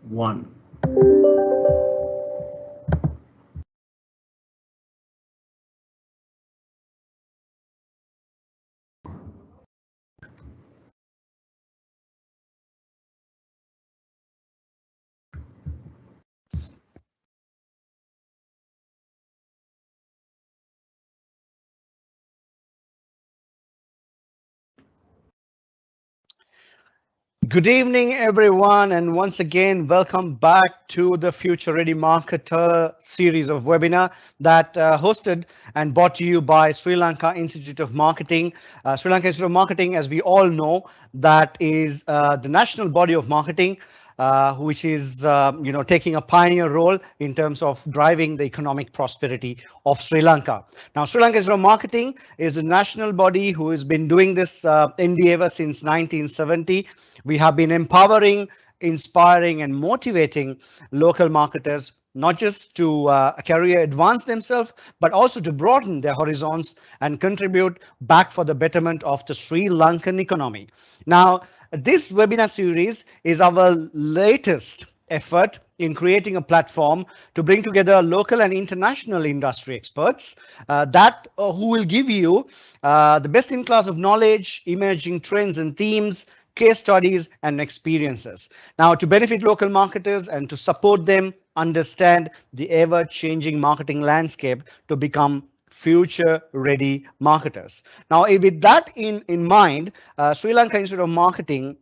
One. Good evening, everyone, and once again, welcome back to the Future Ready Marketer series of webinar that hosted and brought to you by Sri Lanka Institute of Marketing. Sri Lanka Institute of Marketing, as we all know, that is the national body of marketing, which is taking a pioneer role in terms of driving the economic prosperity of Sri Lanka. Now, Sri Lanka Institute of Marketing is the national body who has been doing this endeavor since 1970. We have been empowering, inspiring, and motivating local marketers not just to career advance themselves, but also to broaden their horizons and contribute back for the betterment of the Sri Lankan economy. Now, this webinar series is our latest effort in creating a platform to bring together local and international industry experts who will give you the best in class of knowledge, emerging trends and themes, case studies and experiences. Now, to benefit local marketers and to support them understand the ever-changing marketing landscape to become future-ready marketers. Now, with that in mind, Sri Lanka Institute of Marketing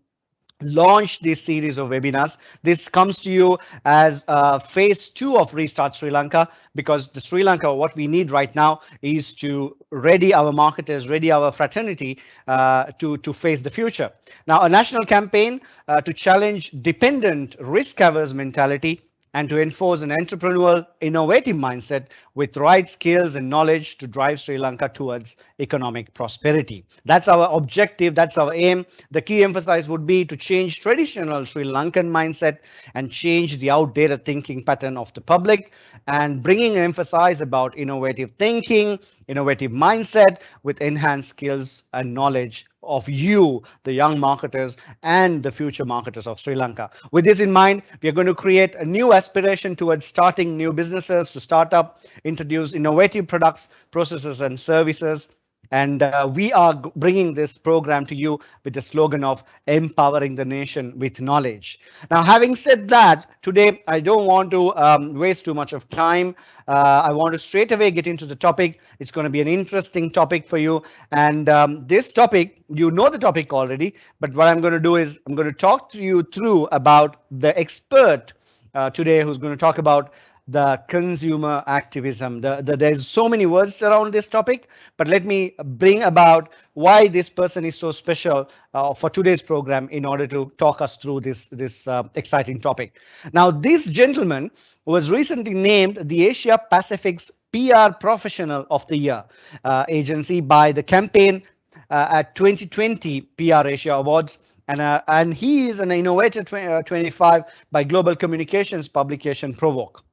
launched this series of webinars. This comes to you as phase 2 of Restart Sri Lanka, because the Sri Lanka, what we need right now is to ready our marketers, ready our fraternity to face the future. Now, a national campaign to challenge dependent risk-averse mentality and to enforce an entrepreneurial, innovative mindset with right skills and knowledge to drive Sri Lanka towards economic prosperity. That's our objective, that's our aim. The key emphasis would be to change traditional Sri Lankan mindset and change the outdated thinking pattern of the public, and bringing an emphasis about innovative thinking, innovative mindset with enhanced skills and knowledge of you, the young marketers and the future marketers of Sri Lanka. With this in mind, we are going to create a new aspiration towards starting new businesses, to start up, introduce innovative products, processes and services. And we are bringing this program to you with the slogan of empowering the nation with knowledge. Now, having said that, today I don't want to waste too much of time. I want to straight away get into the topic. It's going to be an interesting topic for you. And this topic, you know the topic already, but what I'm going to do is I'm going to talk to you through about the expert today who's going to talk about the consumer activism. There's so many words around this topic, but let me bring about why this person is so special for today's program in order to talk us through this exciting topic. Now, this gentleman was recently named the Asia Pacific's PR Professional of the Year agency by the campaign at 2020 PR Asia Awards. And he is an Innovator 25 by Global Communications publication Provoke.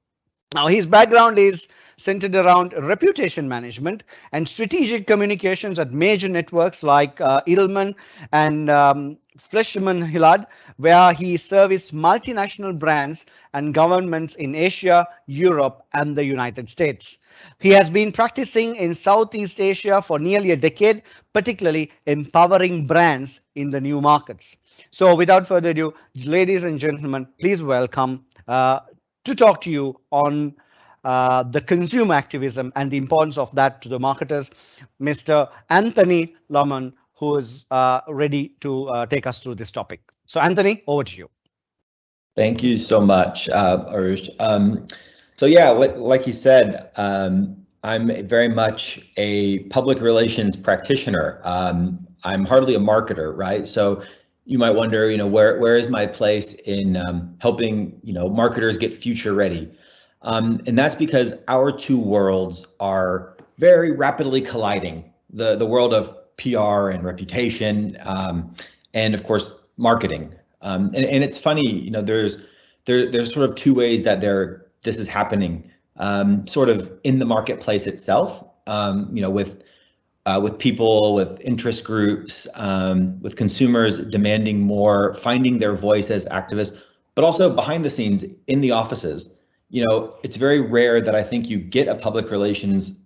Now, his background is centered around reputation management and strategic communications at major networks like Edelman and Fleishman Hillard, where he serviced multinational brands and governments in Asia, Europe, and the United States. He has been practicing in Southeast Asia for nearly a decade, particularly empowering brands in the new markets. So, without further ado, ladies and gentlemen, please welcome to talk to you on the consumer activism and the importance of that to the marketers, Mr. Anthony Larmon, who is ready to take us through this topic. So, Anthony, over to you. Thank you so much, Arush. So yeah, like you said, I'm very much a public relations practitioner. I'm hardly a marketer, right? So you might wonder, where is my place in helping, marketers get future ready? And that's because our two worlds are very rapidly colliding. The world of PR and reputation, and of course, marketing. And it's funny, there's sort of two ways that this is happening, sort of in the marketplace itself, with people, with interest groups, with consumers demanding more, finding their voice as activists, but also behind the scenes in the offices. You know, it's very rare that I think you get a public relations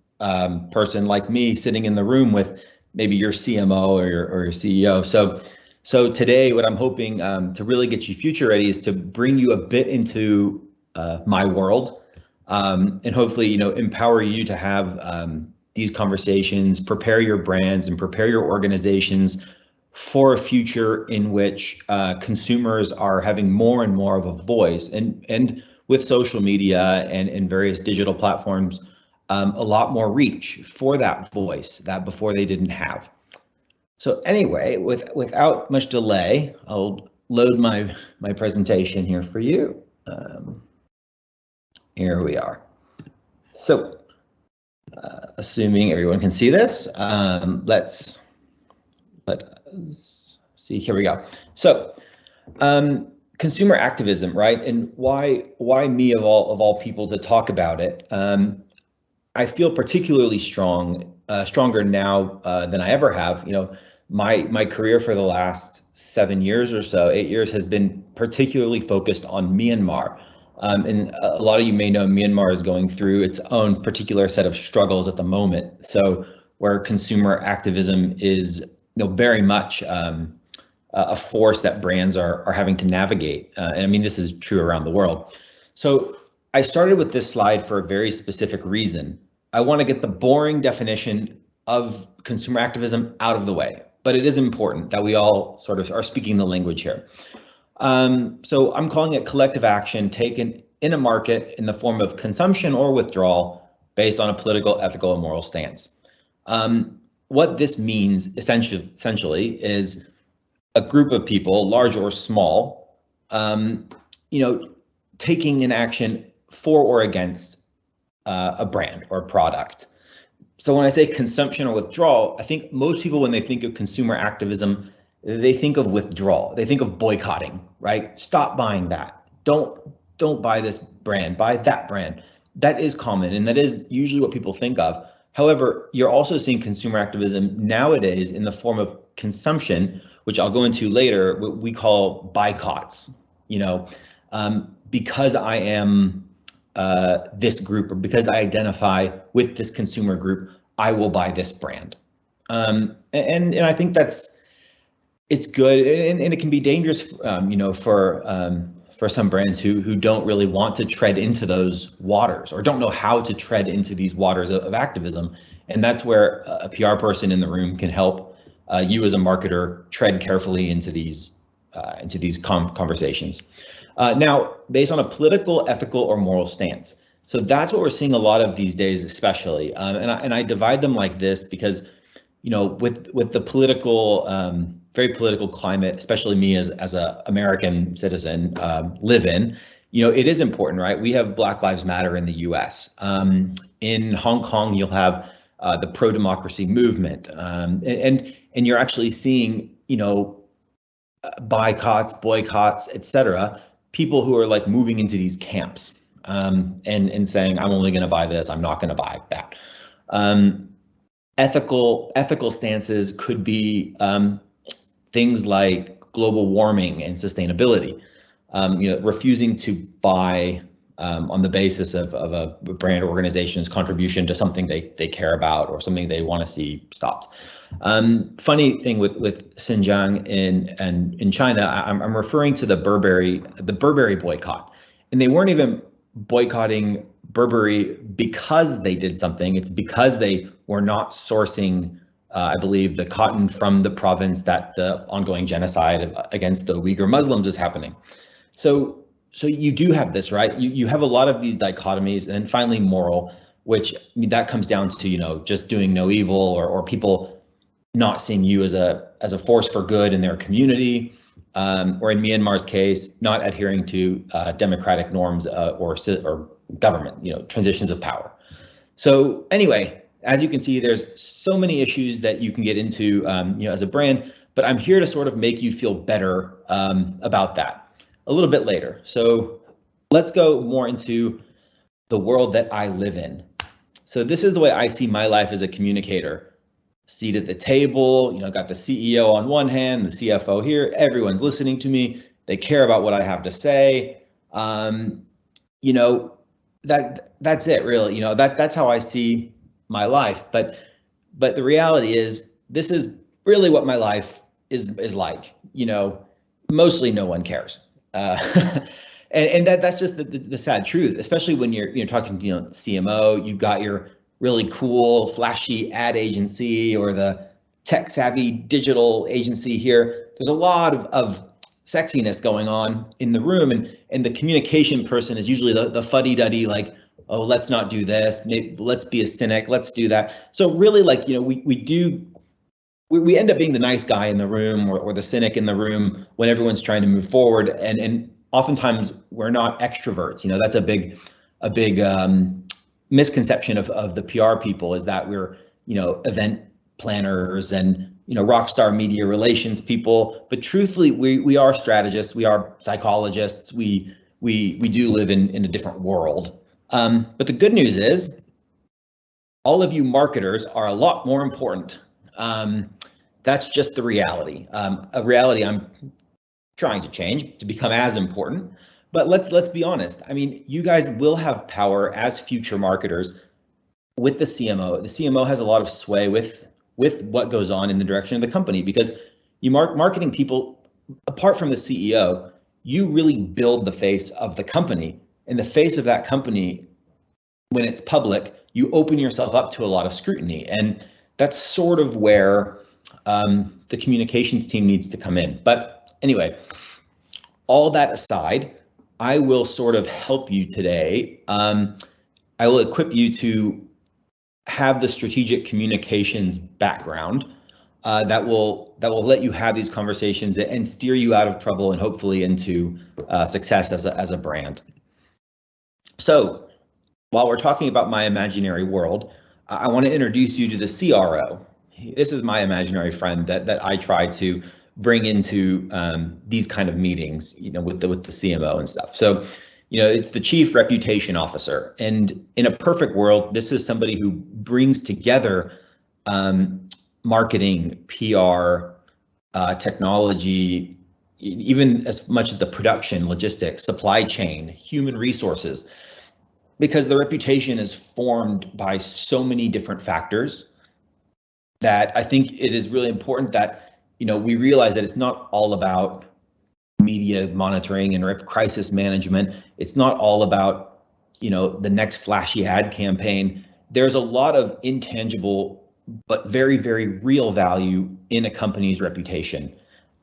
person like me sitting in the room with maybe your CMO or your CEO. So today, what I'm hoping to really get you future ready is to bring you a bit into my world, and hopefully, you know, empower you to have these conversations, prepare your brands and prepare your organizations for a future in which consumers are having more and more of a voice, and with social media and various digital platforms, a lot more reach for that voice that before they didn't have. So anyway, without much delay, I'll load my presentation here for you. Here we are. So assuming everyone can see this, let's see, here we go. So consumer activism, right? And why me of all people to talk about it? I feel particularly stronger now than I ever have. You know, my career for the last 7 years or so, 8 years, has been particularly focused on Myanmar. And a lot of you may know Myanmar is going through its own particular set of struggles at the moment. So where consumer activism is, you know, very much a force that brands are having to navigate. And I mean, this is true around the world. So I started with this slide for a very specific reason. I want to get the boring definition of consumer activism out of the way, but it is important that we all sort of are speaking the language here. So I'm calling it collective action taken in a market in the form of consumption or withdrawal based on a political, ethical, and moral stance. What this means essentially is a group of people, large or small, you know, taking an action for or against a brand or product. So when I say consumption or withdrawal, I think most people, when they think of consumer activism, they think of withdrawal. They think of boycotting, right? Stop buying that. Don't buy this brand, buy that brand. That is common, and that is usually what people think of. However, you're also seeing consumer activism nowadays in the form of consumption, which I'll go into later, what we call boycotts. You know, because I am this group, or because I identify with this consumer group, I will buy this brand. And I think it's good, and it can be dangerous, you know, for some brands who don't really want to tread into those waters, or don't know how to tread into these waters of activism. And that's where a PR person in the room can help you as a marketer tread carefully into these conversations. Now, based on a political, ethical, or moral stance. So that's what we're seeing a lot of these days, especially. And I divide them like this because, you know, with the political, very political climate, especially me as a American citizen live in, you know, it is important, right? We have Black Lives Matter in the U.S. In Hong Kong, you'll have the pro-democracy movement, and you're actually seeing, you know, boycotts, etc. People who are like moving into these camps and saying, I'm only going to buy this, I'm not going to buy that. Ethical stances could be things like global warming and sustainability. You know, refusing to buy on the basis of a brand or organization's contribution to something they care about or something they want to see stopped. Funny thing with Xinjiang in China, I'm referring to the Burberry boycott, and they weren't even boycotting Burberry because they did something. It's because they were not sourcing, I believe, the cotton from the province that the ongoing genocide against the Uyghur Muslims is happening. So you do have this, right? You have a lot of these dichotomies, and then finally moral, which, I mean, that comes down to, you know, just doing no evil, or people not seeing you as a force for good in their community, or in Myanmar's case, not adhering to democratic norms or government, you know, transitions of power. So anyway, as you can see, there's so many issues that you can get into, you know, as a brand, but I'm here to sort of make you feel better about that a little bit later. So let's go more into the world that I live in. So this is the way I see my life as a communicator. Seat at the table, you know, got the CEO on one hand, the CFO here, everyone's listening to me. They care about what I have to say. You know, that's it really. You know, that's how I see my life. But the reality is, this is really what my life is like. You know, mostly no one cares. And that's just the sad truth, especially when you're talking to CMO. You've got your really cool, flashy ad agency or the tech savvy digital agency here. There's a lot of sexiness going on in the room, and the communication person is usually the fuddy-duddy, like, oh, let's not do this, maybe let's be a cynic, let's do that. So really, like, you know, we end up being the nice guy in the room, or the cynic in the room when everyone's trying to move forward, and oftentimes we're not extroverts. You know, that's a big misconception of the PR people, is that we're, you know, event planners and, you know, rock star media relations people. But truthfully, we are strategists, we are psychologists, we do live in a different world. But the good news is, all of you marketers are a lot more important. That's just the reality. A reality I'm trying to change to become as important. But let's be honest. I mean, you guys will have power as future marketers with the CMO. The CMO has a lot of sway with what goes on in the direction of the company, because you marketing people, apart from the CEO, you really build the face of the company. And the face of that company, when it's public, you open yourself up to a lot of scrutiny. And that's sort of where the communications team needs to come in. But anyway, all that aside, I will sort of help you today. I will equip you to have the strategic communications background that will let you have these conversations and steer you out of trouble and hopefully into success as a brand. So while we're talking about my imaginary world, I want to introduce you to the CRO. This is my imaginary friend that I try to bring into these kind of meetings, you know, with the CMO and stuff. So, you know, it's the Chief Reputation Officer. And in a perfect world, this is somebody who brings together marketing, PR, technology, even as much as the production, logistics, supply chain, human resources, because the reputation is formed by so many different factors that I think it is really important that, you know, we realize that it's not all about media monitoring and crisis management. It's not all about, you know, the next flashy ad campaign. There's a lot of intangible but very, very real value in a company's reputation.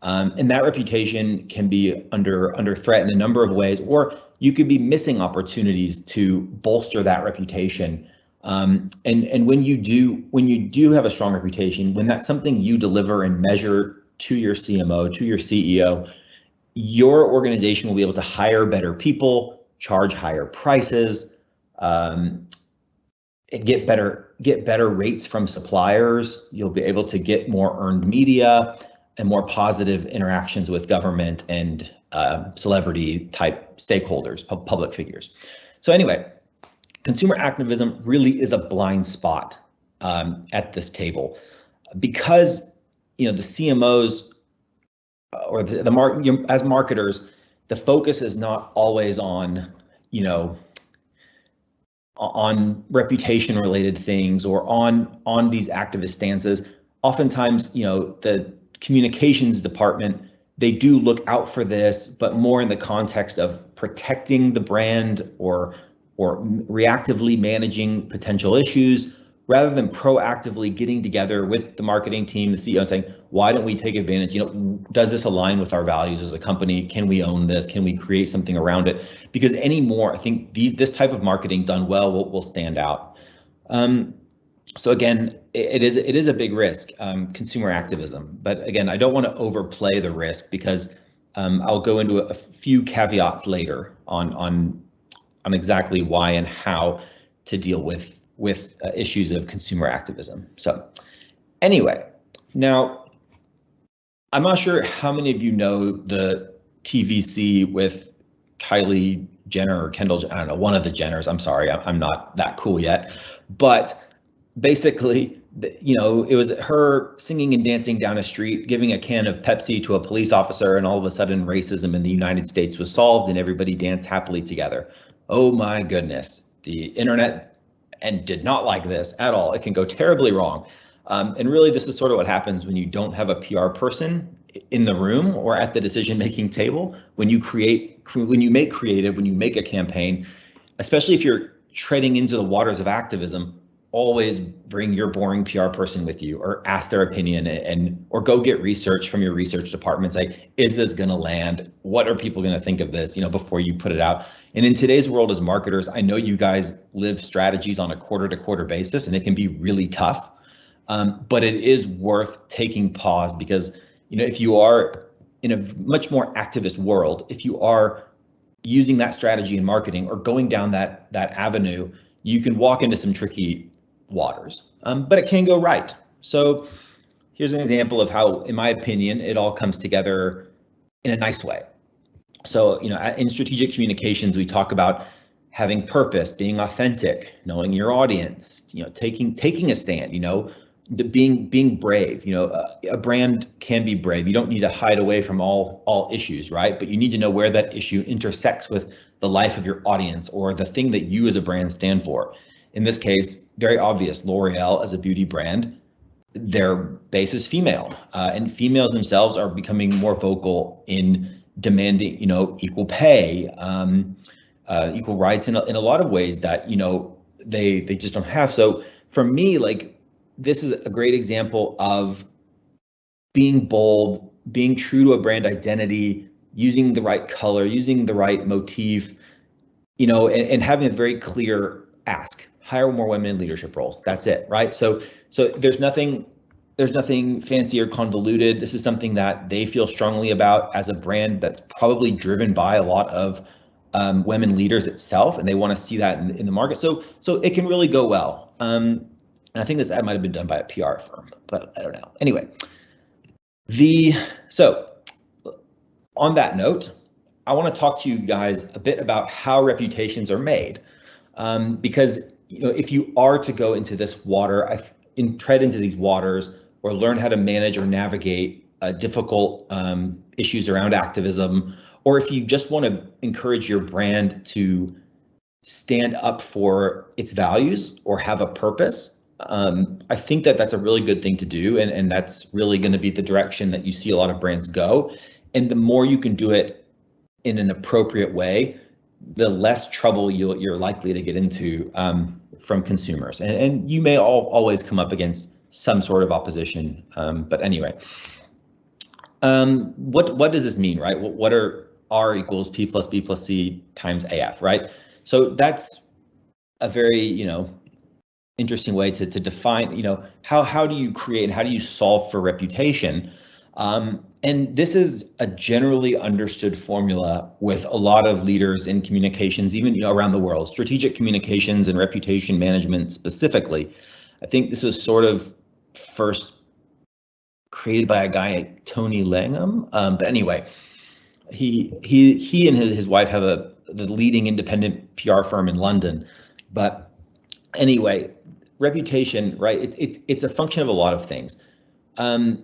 And that reputation can be under threat in a number of ways, or you could be missing opportunities to bolster that reputation. And when you do have a strong reputation, when that's something you deliver and measure to your CMO, to your CEO, your organization will be able to hire better people, charge higher prices, and get better rates from suppliers. You'll be able to get more earned media and more positive interactions with government and celebrity type stakeholders, public figures. So anyway, consumer activism really is a blind spot at this table, because, you know, the CMOs or as marketers, the focus is not always on, you know, on reputation related things or on these activist stances. Oftentimes, you know, the communications department, they do look out for this, but more in the context of protecting the brand or reactively managing potential issues, rather than proactively getting together with the marketing team, the CEO, and saying, why don't we take advantage? You know, does this align with our values as a company? Can we own this? Can we create something around it? Because anymore, I think this type of marketing done well will stand out. So again, it is a big risk, consumer activism. But again, I don't want to overplay the risk, because I'll go into a few caveats later on exactly why and how to deal with issues of consumer activism. So anyway, now I'm not sure how many of you know the TVC with Kylie Jenner or Kendall, I don't know, one of the Jenners. I'm sorry, I'm not that cool yet. But basically, you know, it was her singing and dancing down a street, giving a can of Pepsi to a police officer, and all of a sudden racism in the United States was solved and everybody danced happily together. Oh my goodness, the internet and did not like this at all. It can go terribly wrong. And really, this is sort of what happens when you don't have a PR person in the room or at the decision-making table. When you make creative, when you make a campaign, especially if you're treading into the waters of activism, always bring your boring PR person with you, or ask their opinion, or go get research from your research department. Say, is this going to land? What are people going to think of this? You know, before you put it out. And in today's world as marketers, I know you guys live strategies on a quarter-to-quarter basis, and it can be really tough. But it is worth taking pause, because, you know, if you are in a much more activist world, if you are using that strategy in marketing or going down that avenue, you can walk into some tricky waters, but it can go right. So here's an example of how, in my opinion, it all comes together in a nice way. So, you know, in strategic communications, we talk about having purpose, being authentic, knowing your audience, you know, taking a stand, you know, being brave. You know, a brand can be brave. You don't need to hide away from all issues, right? But you need to know where that issue intersects with the life of your audience or the thing that you as a brand stand for. In this case, very obvious, L'Oreal as a beauty brand, their base is female, and females themselves are becoming more vocal in demanding, you know, equal pay, equal rights in a lot of ways that, you know, they just don't have. So for me, like, this is a great example of being bold, being true to a brand identity, using the right color, using the right motif, you know, and having a very clear ask: hire more women in leadership roles. That's it, right? So there's nothing fancy or convoluted. This is something that they feel strongly about as a brand that's probably driven by a lot of women leaders itself, and they want to see that in the market. So it can really go well. And I think this ad might have been done by a PR firm, but I don't know. Anyway, so on that note, I want to talk to you guys a bit about how reputations are made, because, you know, if you are to go into this water, tread into these waters, or learn how to manage or navigate difficult issues around activism, or if you just want to encourage your brand to stand up for its values or have a purpose, I think that's a really good thing to do, and that's really going to be the direction that you see a lot of brands go. And the more you can do it in an appropriate way, the less trouble you're likely to get into from consumers. And you may always come up against some sort of opposition. But anyway, what does this mean, right? What are R equals P plus B plus C times AF, right? So that's a very, you know, interesting way to define, you know, how do you create and how do you solve for reputation? And this is a generally understood formula with a lot of leaders in communications, even, you know, around the world, strategic communications and reputation management specifically. I think this is sort of first created by a guy, Tony Langham. But anyway, he and his wife have the leading independent PR firm in London. But anyway, reputation, right? It's a function of a lot of things. And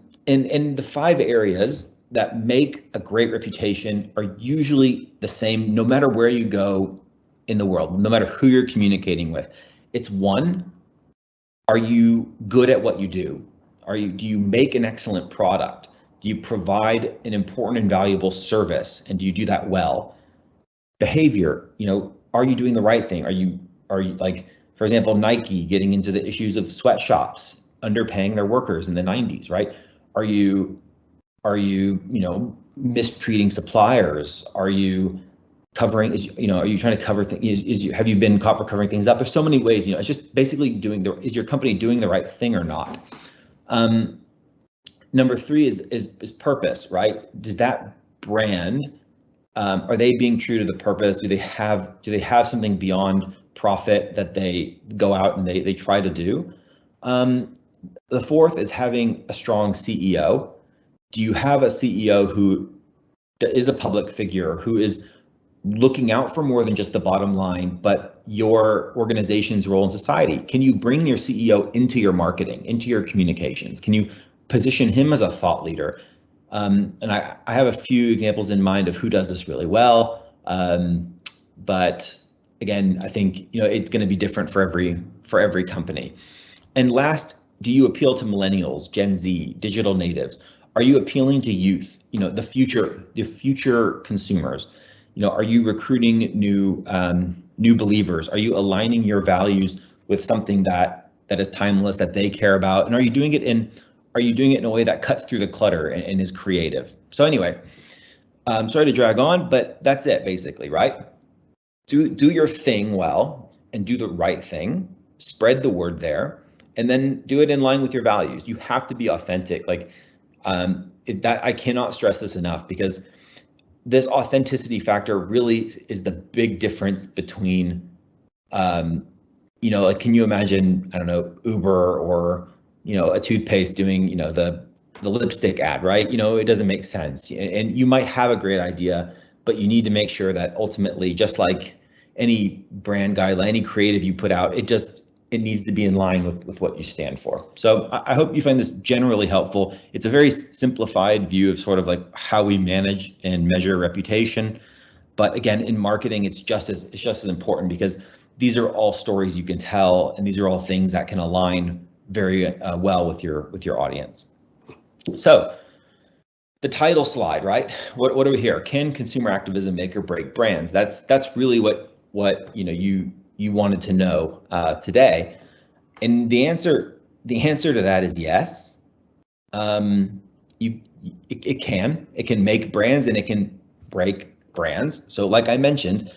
the 5 areas that make a great reputation are usually the same, no matter where you go in the world, no matter who you're communicating with. It's 1, are you good at what you do? Do you make an excellent product? Do you provide an important and valuable service? And do you do that well? Behavior, you know, are you doing the right thing? Are you like, for example, Nike getting into the issues of sweatshops, underpaying their workers in the 90s, right? Are you mistreating suppliers? Are you covering, are you trying to cover things? Have you been caught for covering things up? There's so many ways, it's just basically is your company doing the right thing or not? Number 3 is purpose, right? Does that brand, are they being true to the purpose? Do they have something beyond profit that they go out and they try to do? The 4th is having a strong CEO. Do you have a CEO who is a public figure, who is looking out for more than just the bottom line, but your organization's role in society? Can you bring your CEO into your marketing, into your communications? Can you position him as a thought leader? And I have a few examples in mind of who does this really well. But again, I think it's going to be different for every company. And last, do you appeal to millennials, Gen Z, digital natives? Are you appealing to youth? The future consumers. Are you recruiting new believers? Are you aligning your values with something that is timeless, that they care about? And are you doing it in a way that cuts through the clutter and is creative? So anyway, sorry to drag on, but that's it basically, right? Do your thing well and do the right thing, spread the word there, and then do it in line with your values. You have to be authentic. That I cannot stress this enough, because this authenticity factor really is the big difference between, can you imagine, I don't know, Uber or, a toothpaste doing, the lipstick ad, right? It doesn't make sense. And you might have a great idea, but you need to make sure that ultimately, just like any brand guideline, any creative you put out, it needs to be in line with what you stand for. So I hope you find this generally helpful. It's a very simplified view of sort of like how we manage and measure reputation. But again, in marketing, it's just as important, because these are all stories you can tell, and these are all things that can align very well with your audience. So the title slide, right? What are we here? Can consumer activism make or break brands? That's really what you wanted to know today, and the answer to that is yes. It can make brands and it can break brands. So like I mentioned,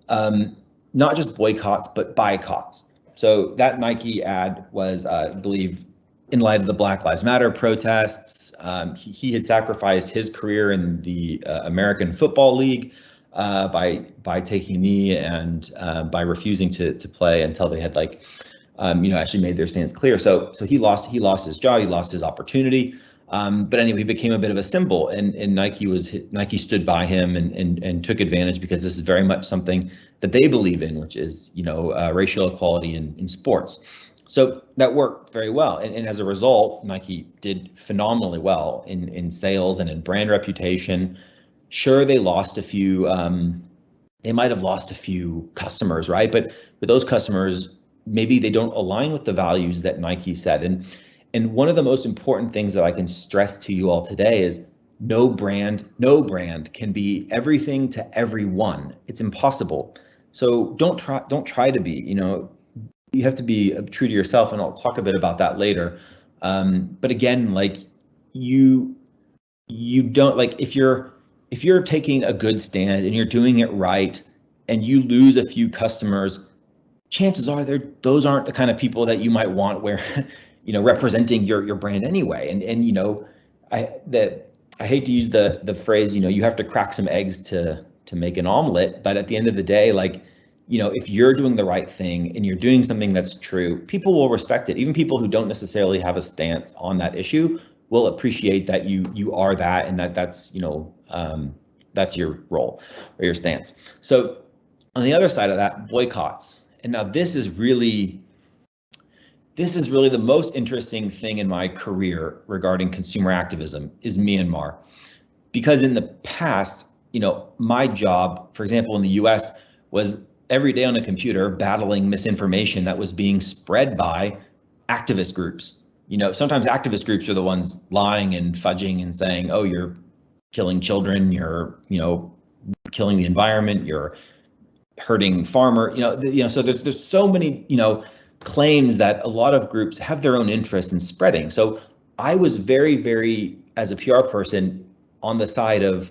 not just boycotts but boycotts. So that Nike ad was, I believe, in light of the Black Lives Matter protests. He had sacrificed his career in the American Football League by taking a knee and by refusing to play until they had actually made their stance clear. So he lost his job, he lost his opportunity. But anyway, he became a bit of a symbol, and Nike stood by him and took advantage, because this is very much something that they believe in, which is racial equality in sports. So that worked very well, and as a result, Nike did phenomenally well in sales and in brand reputation. Sure, they lost a few. They might have lost a few customers, right? But those customers, maybe they don't align with the values that Nike said. And one of the most important things that I can stress to you all today is no brand can be everything to everyone. It's impossible. So don't try to be. You have to be true to yourself, and I'll talk a bit about that later. But again, you don't, if you're taking a good stand and you're doing it right, and you lose a few customers, chances are those aren't the kind of people that you might want representing your brand anyway. And I hate to use the phrase, you have to crack some eggs to make an omelet, but at the end of the day, if you're doing the right thing and you're doing something that's true, people will respect it. Even people who don't necessarily have a stance on that issue will appreciate that you are that, and that's your role or your stance. So on the other side of that, boycotts. And now this is really the most interesting thing in my career regarding consumer activism is Myanmar. Because in the past, my job, for example, in the US, was every day on a computer battling misinformation that was being spread by activist groups. Sometimes activist groups are the ones lying and fudging and saying, oh, you're killing children, you're, killing the environment, you're hurting farmer, so there's so many, claims that a lot of groups have their own interest in spreading. So I was very, very, as a PR person, on the side of,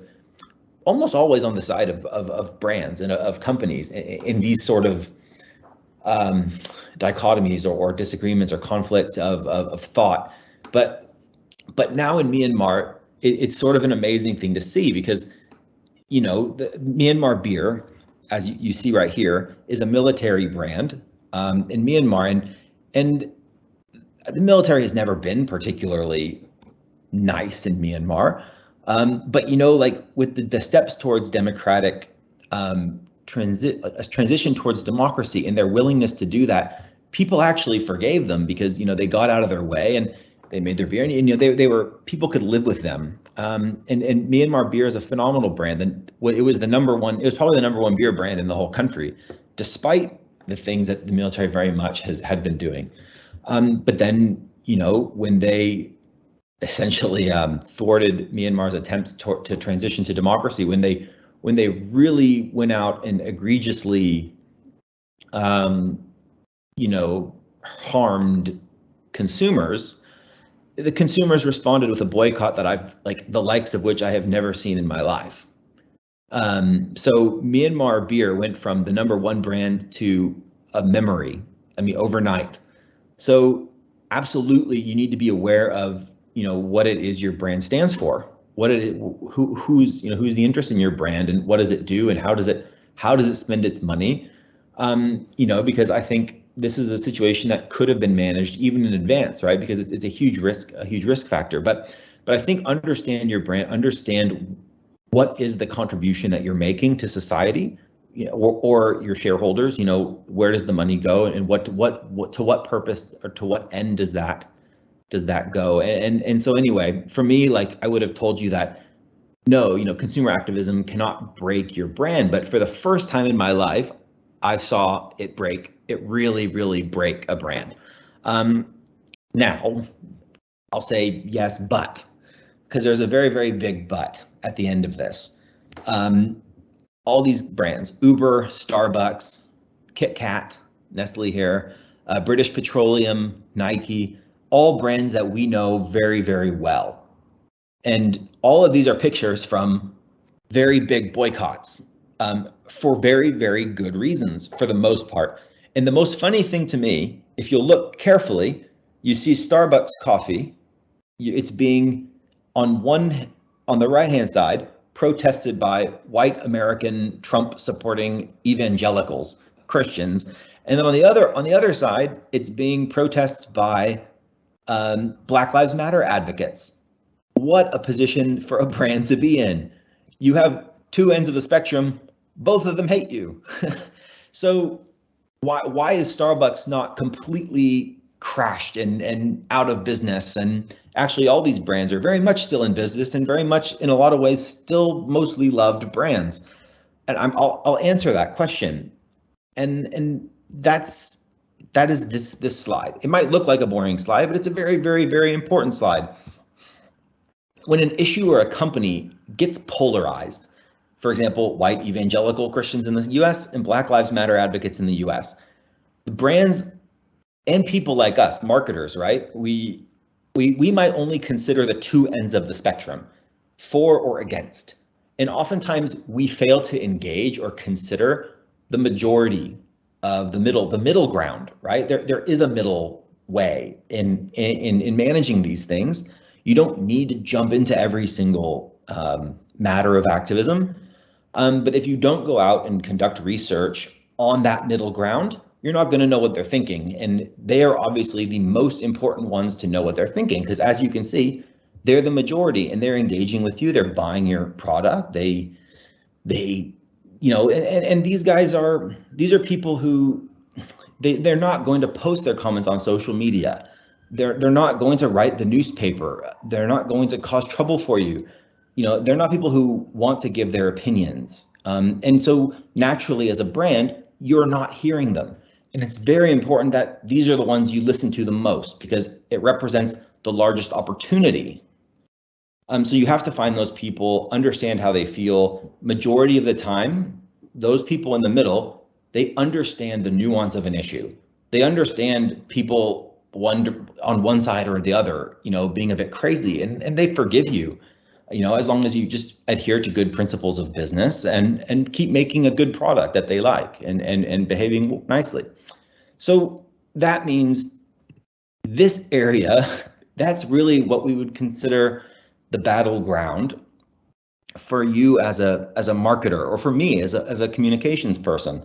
almost always on the side of brands and of companies in these sort of dichotomies or disagreements or conflicts of thought. But now in Myanmar, it's sort of an amazing thing to see, because the Myanmar beer, as you see right here, is a military brand in Myanmar, and the military has never been particularly nice in Myanmar. But with the steps towards democratic transition towards democracy and their willingness to do that, people actually forgave them because, you know, they got out of their way and they made their beer, and you know, people could live with them. And Myanmar beer is a phenomenal brand, and it was probably the number one beer brand in the whole country, despite the things that the military very much had been doing. But then, you know, when they essentially thwarted Myanmar's attempts to transition to democracy, when they really went out and egregiously, you know, harmed consumers, the consumers responded with a boycott that the likes of which I have never seen in my life. So Myanmar beer went from the number one brand to a memory, I mean, overnight. So absolutely, you need to be aware of, you know, what it is your brand stands for, who's the interest in your brand, and what does it do, and how does it spend its money? You know, because I think this is a situation that could have been managed even in advance, right? Because it's a huge risk factor. But I think understand your brand, understand what is the contribution that you're making to society, you know, or your shareholders. You know, where does the money go, and to what purpose or to what end does that go? And so anyway, for me, like, I would have told you that no, you know, consumer activism cannot break your brand, but for the first time in my life, I saw it really, really break a brand. Now, I'll say yes, but, because there's a very, very big but at the end of this. All these brands, Uber, Starbucks, Kit Kat, Nestle here, British Petroleum, Nike, all brands that we know very, very well. And all of these are pictures from very big boycotts, for very, very good reasons for the most part. And the most funny thing to me, if you'll look carefully, you see Starbucks coffee. It's being on the right-hand side protested by white American Trump supporting evangelicals, Christians. And then on the other side, it's being protested by Black Lives Matter advocates. What a position for a brand to be in. You have two ends of the spectrum, both of them hate you. So why is Starbucks not completely crashed and out of business? And actually all these brands are very much still in business and very much in a lot of ways still mostly loved brands. And I'll answer that question. And that is this slide. It might look like a boring slide, but it's a very, very, very important slide. When an issue or a company gets polarized, for example, white evangelical Christians in the US and Black Lives Matter advocates in the US, the brands and people like us, marketers, right? We might only consider the two ends of the spectrum, for or against. And oftentimes we fail to engage or consider the majority of the middle ground, right? There is a middle way in managing these things. You don't need to jump into every single matter of activism. But if you don't go out and conduct research on that middle ground, you're not going to know what they're thinking. And they are obviously the most important ones to know what they're thinking, because as you can see, they're the majority and they're engaging with you. They're buying your product. They you know, and these are people who they're not going to post their comments on social media. They're not going to write the newspaper. They're not going to cause trouble for you. You know, they're not people who want to give their opinions. And so naturally, as a brand, you're not hearing them. And it's very important that these are the ones you listen to the most, because it represents the largest opportunity. So you have to find those people, understand how they feel. Majority of the time, those people in the middle, they understand the nuance of an issue. They understand people on one side or the other, you know, being a bit crazy, and they forgive you, you know, as long as you just adhere to good principles of business and keep making a good product that they like and behaving nicely. So that means this area, that's really what we would consider the battleground for you as a marketer, or for me as a communications person.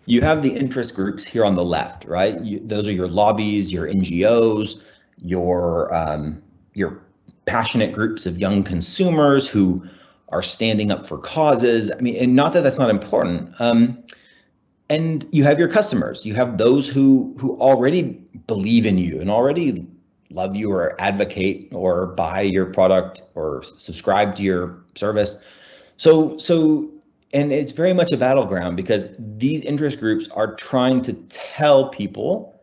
You have the interest groups here on the left, right? Those are your lobbies, your NGOs, your passionate groups of young consumers who are standing up for causes. I mean, and not that that's not important. And you have your customers. You have those who already believe in you and already love you or advocate or buy your product or subscribe to your service. So and it's very much a battleground because these interest groups are trying to tell people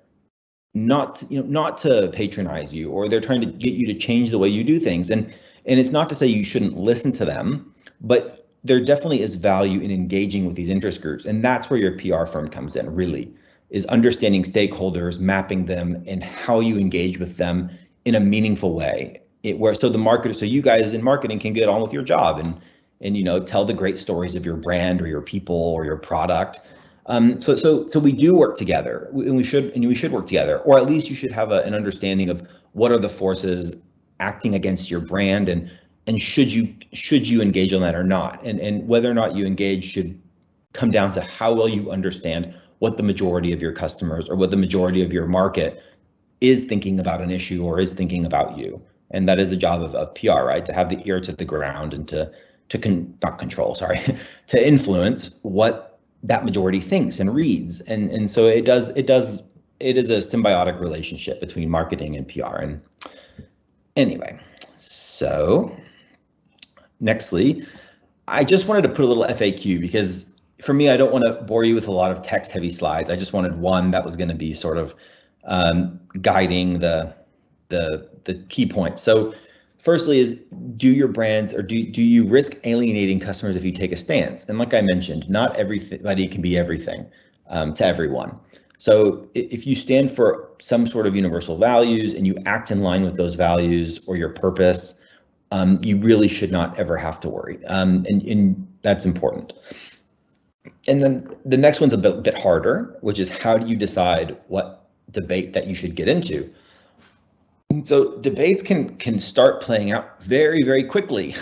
not to patronize you, or they're trying to get you to change the way you do things. And it's not to say you shouldn't listen to them, but there definitely is value in engaging with these interest groups. And that's where your PR firm comes in, really, is understanding stakeholders, mapping them, and how you engage with them in a meaningful way. So you guys in marketing can get on with your job and tell the great stories of your brand or your people or your product. So we do work together, and we should work together, or at least you should have an understanding of what are the forces acting against your brand, and should you engage on that or not, and whether or not you engage should come down to how well you understand what the majority of your customers or what the majority of your market is thinking about an issue or is thinking about you. And that is the job of PR, right? To have the ear to the ground and to influence what that majority thinks and reads. And so it is a symbiotic relationship between marketing and PR. And anyway, so nextly, I just wanted to put a little FAQ because for me, I don't want to bore you with a lot of text heavy slides. I just wanted one that was going to be sort of guiding the key points. So firstly is, do your brands, or do you risk alienating customers if you take a stance? And like I mentioned, not everybody can be everything to everyone. So if you stand for some sort of universal values and you act in line with those values or your purpose, you really should not ever have to worry. And that's important. And then the next one's a bit harder, which is, how do you decide what debate that you should get into? So debates can start playing out very, very quickly.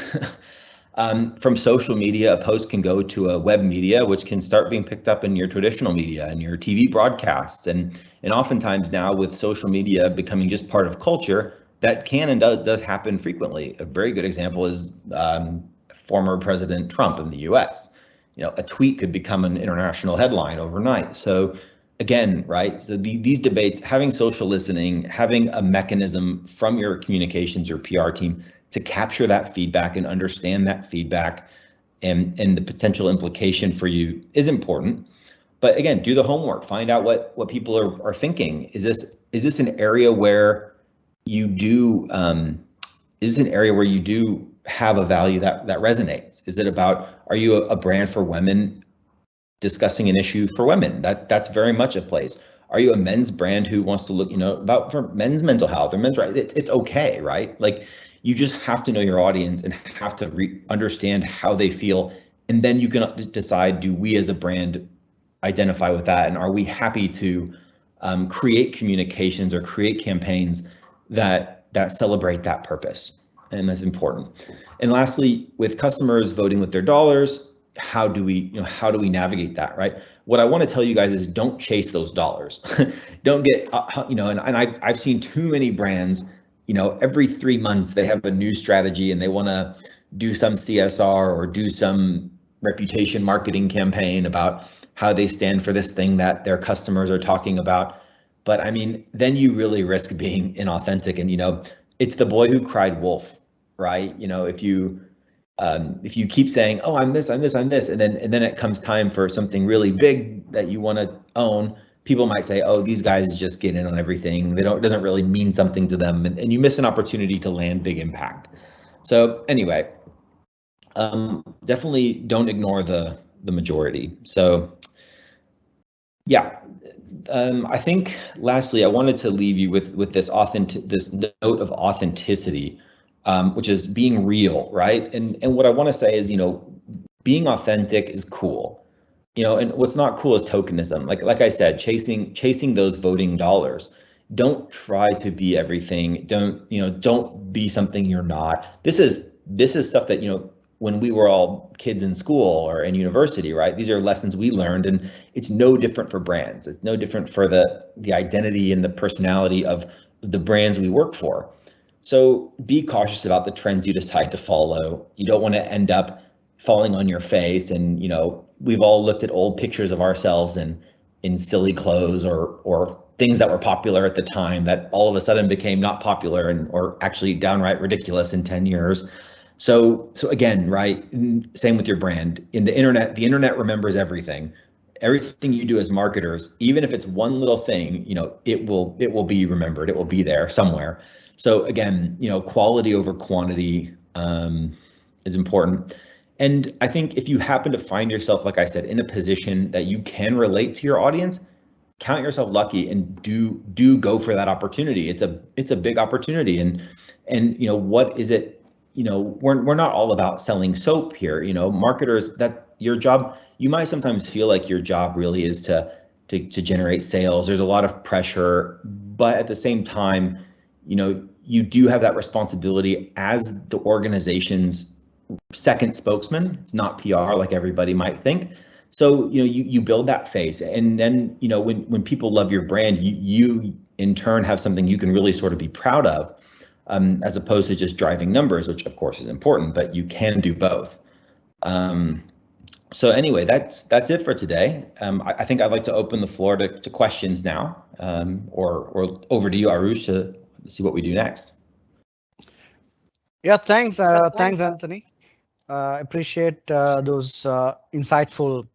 From social media, a post can go to a web media, which can start being picked up in your traditional media and your TV broadcasts. And oftentimes now, with social media becoming just part of culture, that can and does happen frequently. A very good example is former President Trump in the US. A tweet could become an international headline overnight. So again, right, so these debates, having social listening, having a mechanism from your communications, your PR team, to capture that feedback and understand that feedback and the potential implication for you is important. But again, do the homework, find out what people are thinking. Is this an area where you do have a value that resonates? Is it about, are you a brand for women discussing an issue for women? That's very much a place. Are you a men's brand who wants to look, about for men's mental health or men's rights? It's okay, right? Like, you just have to know your audience and have to understand how they feel, and then you can decide, do we as a brand identify with that, and are we happy to create communications or create campaigns that celebrate that purpose? And that's important. And lastly, with customers voting with their dollars, how do we navigate that, right? What I want to tell you guys is, don't chase those dollars. Don't get, and I've seen too many brands, every 3 months they have a new strategy and they want to do some CSR or do some reputation marketing campaign about how they stand for this thing that their customers are talking about. But I mean, then you really risk being inauthentic, and it's the boy who cried wolf, right? If you keep saying, oh, I'm this, and then it comes time for something really big that you want to own, people might say, oh, these guys just get in on everything. It doesn't really mean something to them, and you miss an opportunity to land big impact. So anyway, definitely don't ignore the majority. So yeah, I think lastly, I wanted to leave you with this note of authenticity. Which is being real, right? And what I want to say is, being authentic is cool, and what's not cool is tokenism. Like I said, chasing those voting dollars. Don't try to be everything. Don't be something you're not. This is stuff that, when we were all kids in school or in university, right? These are lessons we learned, and it's no different for brands. It's no different for the identity and the personality of the brands we work for. So be cautious about the trends you decide to follow. You don't want to end up falling on your face. And, we've all looked at old pictures of ourselves in silly clothes or things that were popular at the time that all of a sudden became not popular or actually downright ridiculous in 10 years. So again, right, same with your brand. In the internet remembers everything. Everything you do as marketers, even if it's one little thing, it will be remembered. It will be there somewhere. So again, quality over quantity is important. And I think if you happen to find yourself, like I said, in a position that you can relate to your audience, count yourself lucky and do go for that opportunity. It's a big opportunity. And what is it? We're not all about selling soap here. Marketers, that your job, you might sometimes feel like your job really is to generate sales. There's a lot of pressure, but at the same time, you do have that responsibility as the organization's second spokesman. It's not PR like everybody might think. So, you build that face, and then, when people love your brand, you in turn have something you can really sort of be proud of, as opposed to just driving numbers, which of course is important, but you can do both. So anyway, that's it for today. I think I'd like to open the floor to questions now, or over to you, Arush, to see what we do next. Yeah, thanks, Anthony. Appreciate those insightful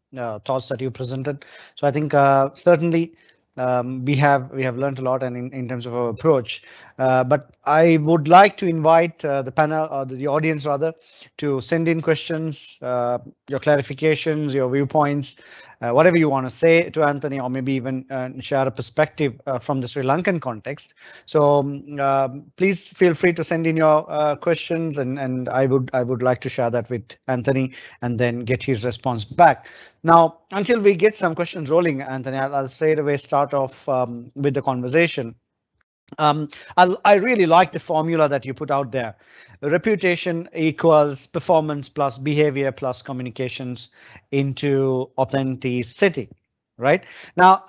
thoughts that you presented. So I think certainly we have learned a lot, and in terms of our approach. But I would like to invite the panel, or the audience rather, to send in questions, your clarifications, your viewpoints, whatever you want to say to Anthony, or maybe even share a perspective from the Sri Lankan context. So please feel free to send in your questions, and I would like to share that with Anthony and then get his response back. Now, until we get some questions rolling, Anthony, I'll straight away start off with the conversation. I really like the formula that you put out there. Reputation equals performance plus behavior plus communications into authenticity, right? Now,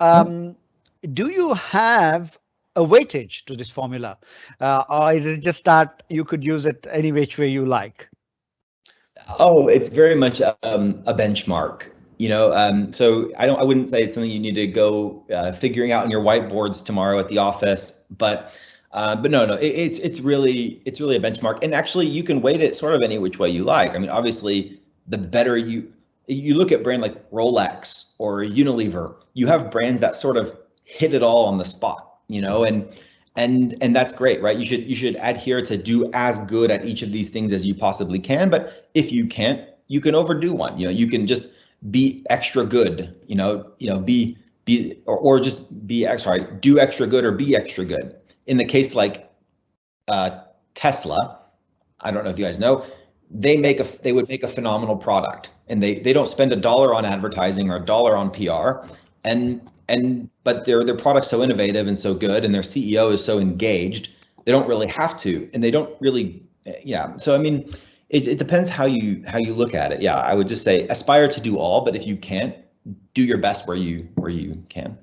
do you have a weightage to this formula, or is it just that you could use it any which way you like? Oh, it's very much a benchmark. So I wouldn't say it's something you need to go figuring out on your whiteboards tomorrow at the office, but no, it's really a benchmark. And actually, you can weight it sort of any which way you like. I mean, obviously, the better you look at brand like Rolex or Unilever, you have brands that sort of hit it all on the spot, and that's great, right? You should adhere to do as good at each of these things as you possibly can. But if you can't, you can overdo one. You can just be extra good. Do extra good or be extra good. In the case like Tesla, I don't know if you guys know, they would make a phenomenal product, and they don't spend $1 on advertising or $1 on PR, but their product's so innovative and so good, and their CEO is so engaged, they don't really have to, and they don't really, yeah. So I mean, it depends how you look at it. Yeah, I would just say aspire to do all, but if you can't, do your best where you can.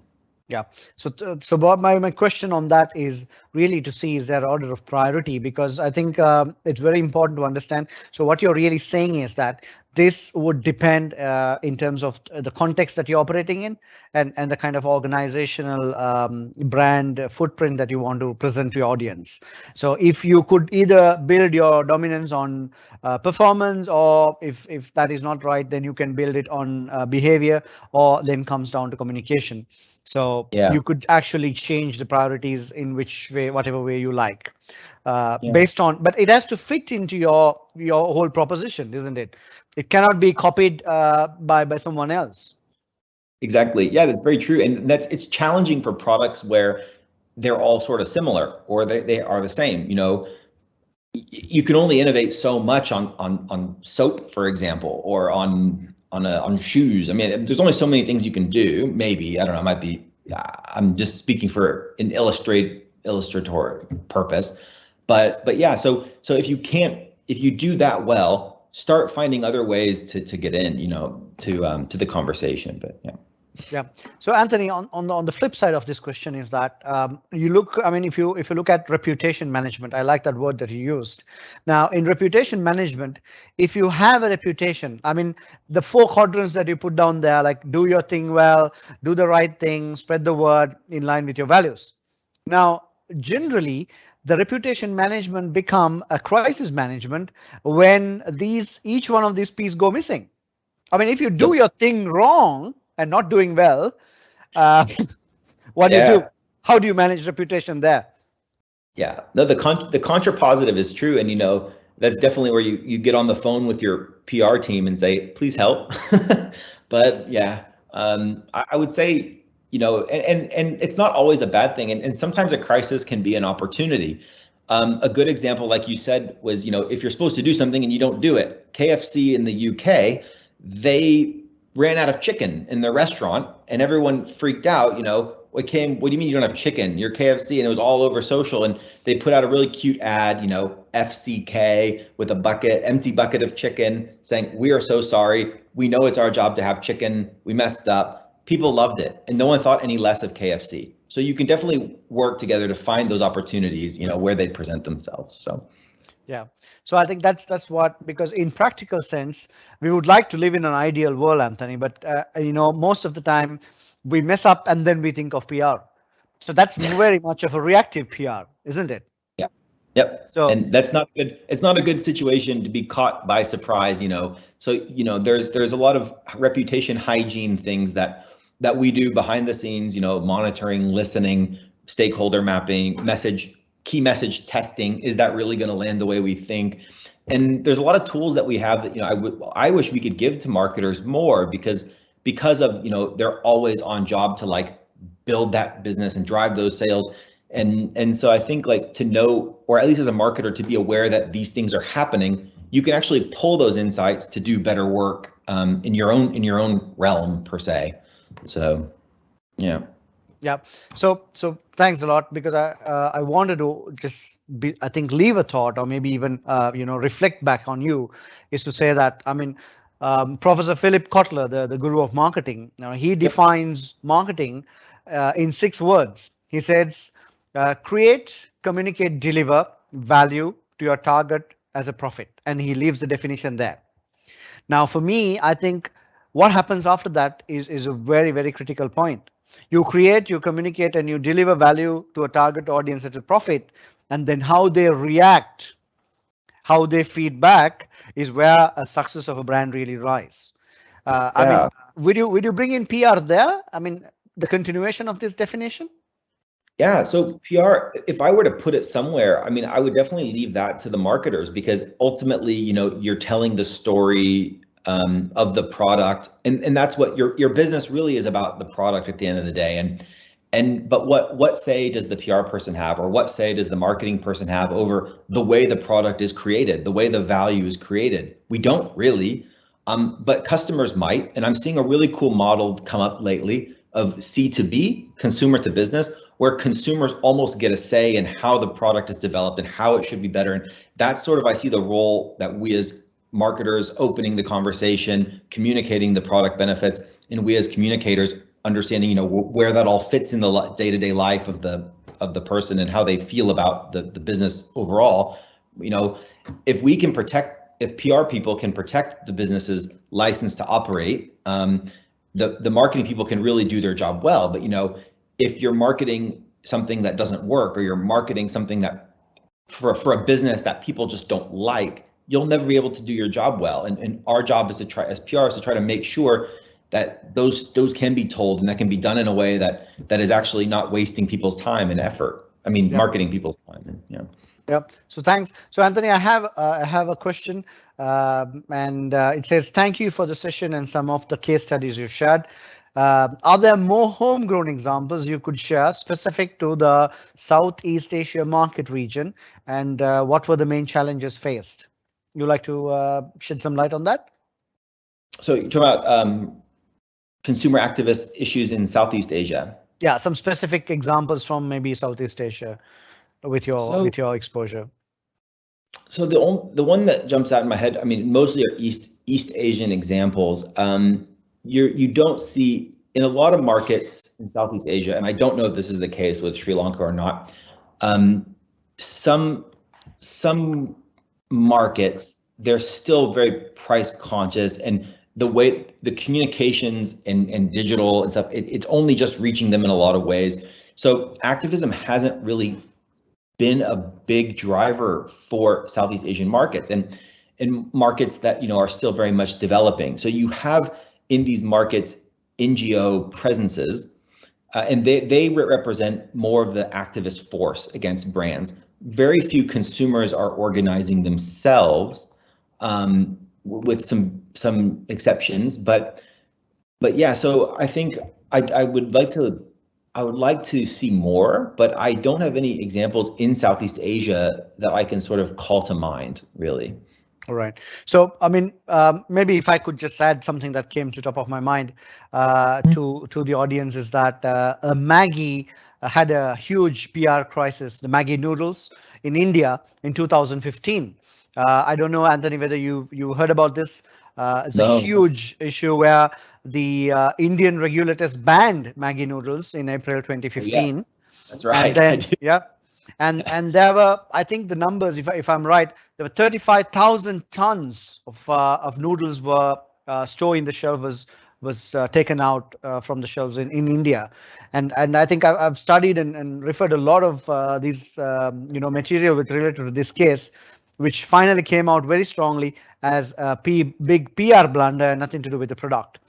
Yeah. So Bob, my question on that is really to see is there order of priority, because I think it's very important to understand. So what you're really saying is that this would depend in terms of the context that you're operating in, and the kind of organizational brand footprint that you want to present to your audience. So if you could either build your dominance on performance, or if that is not right, then you can build it on behavior, or then comes down to communication. So yeah, you could actually change the priorities in which way, whatever way you like, yeah. based on, but it has to fit into your whole proposition, isn't it? It cannot be copied by someone else. Exactly. Yeah, that's very true. And it's challenging for products where they're all sort of similar, or they are the same. You can only innovate so much on soap, for example, or on shoes. I mean, there's only so many things you can do. Maybe, I don't know, it might be, I'm just speaking for an illustratory purpose, but yeah. So if you do that well, start finding other ways to get in, to the conversation. But yeah. Yeah. So Anthony, on the flip side of this question is that you look. I mean, if you look at reputation management, I like that word that you used. Now, in reputation management, if you have a reputation, I mean, the four quadrants that you put down there, like do your thing well, do the right thing, spread the word in line with your values. Now, generally, the reputation management become a crisis management when these each one of these pieces go missing. I mean, if you do So your thing wrong and not doing well, uh, what do you do? yeah, How do you manage reputation there? yeah. No, the contrapositive is true, and that's definitely where you get on the phone with your PR team and say, please help. But yeah, I would say, and it's not always a bad thing, and sometimes a crisis can be an opportunity. A good example, like you said, was if you're supposed to do something and you don't do it. KFC in the UK, they ran out of chicken in their restaurant, and everyone freaked out. What do you mean you don't have chicken? You're KFC, and it was all over social. And they put out a really cute ad, FCK with a empty bucket of chicken, saying, "We are so sorry. We know it's our job to have chicken. We messed up." People loved it, and no one thought any less of KFC. So you can definitely work together to find those opportunities, where they present themselves. So Yeah. So I think that's what, because in practical sense, we would like to live in an ideal world, Anthony, but most of the time we mess up and then we think of PR. So that's very much of a reactive PR, isn't it? yeah, yep. So And that's not good. It's not a good situation to be caught by surprise. So there's a lot of reputation hygiene things that we do behind the scenes. Monitoring, listening, stakeholder mapping, key message testing. Is that really going to land the way we think? And there's a lot of tools that we have that I wish we could give to marketers more, because of they're always on job to like build that business and drive those sales. And so I think, like, to know, or at least as a marketer, to be aware that these things are happening, you can actually pull those insights to do better work in your own realm per se. So yeah. yeah. So thanks a lot, because I wanted to just I think leave a thought, or maybe even reflect back on you, is to say that, I mean, Professor Philip Kotler, the guru of marketing, he Yep. defines marketing in 6 words. He says, create, communicate, deliver value to your target as a profit, and he leaves the definition there. Now, for me, I think what happens after that is a very, very critical point. You create, you communicate, and you deliver value to a target audience at a profit, and then how they react, how they feedback is where a success of a brand really lies. I mean, Yeah. would you bring in PR there? I mean, the continuation of this definition? Yeah, so PR, if I were to put it somewhere, I mean, I would definitely leave that to the marketers, because ultimately, you're telling the story of the product, and that's what your business really is about, the product at the end of the day. But what say does the PR person have, or what say does the marketing person have over the way the product is created, the way the value is created? We don't really, but customers might, and I'm seeing a really cool model come up lately of C2B, consumer to business, where consumers almost get a say in how the product is developed and how it should be better. And that's sort of, I see the role that we as marketers, opening the conversation, communicating the product benefits, and we as communicators understanding, where that all fits in the day-to-day life of the person and how they feel about the business overall. If we can if PR people can protect the business's license to operate, the marketing people can really do their job well. But if you're marketing something that doesn't work, or you're marketing something that for a business that people just don't like, you'll never be able to do your job well. And our job is to try, as PR, is to try to make sure that those can be told, and that can be done in a way that is actually not wasting people's time and effort. I mean, Yeah. marketing people's time. And, Yep. So thanks. So Anthony, I have a question, and it says, "Thank you for the session and some of the case studies you shared. Are there more homegrown examples you could share specific to the Southeast Asia market region, and what were the main challenges faced?" You like to shed some light on that? So you're talking about consumer activist issues in Southeast Asia. Yeah, some specific examples from maybe Southeast Asia with your exposure. So the one that jumps out in my head, I mean, mostly are East Asian examples. You don't see in a lot of markets in Southeast Asia, and I don't know if this is the case with Sri Lanka or not, some markets, they're still very price conscious, and the way the communications and digital and stuff, it's only just reaching them in a lot of ways. So activism hasn't really been a big driver for Southeast Asian markets, and in markets that are still very much developing. So you have in these markets NGO presences, and they represent more of the activist force against brands. Very few consumers are organizing themselves, with some exceptions, but yeah. So I think I would like to see more, but I don't have any examples in Southeast Asia that I can sort of call to mind, really. All right. So, I mean, maybe if I could just add something that came to top of my mind to the audience is that Maggi had a huge PR crisis, the Maggi noodles in India in 2015. I don't know, Anthony, whether you heard about this. It's a No. huge issue where the Indian regulators banned Maggi noodles in April 2015. Yes, that's right. And then, and there were, I think the numbers, if I'm right, there were 35,000 tons of noodles were stored in the shelf, was taken out from the shelves in India, and I think I've studied and referred a lot of these material with related to this case, which finally came out very strongly as a big PR blunder, nothing to do with the product.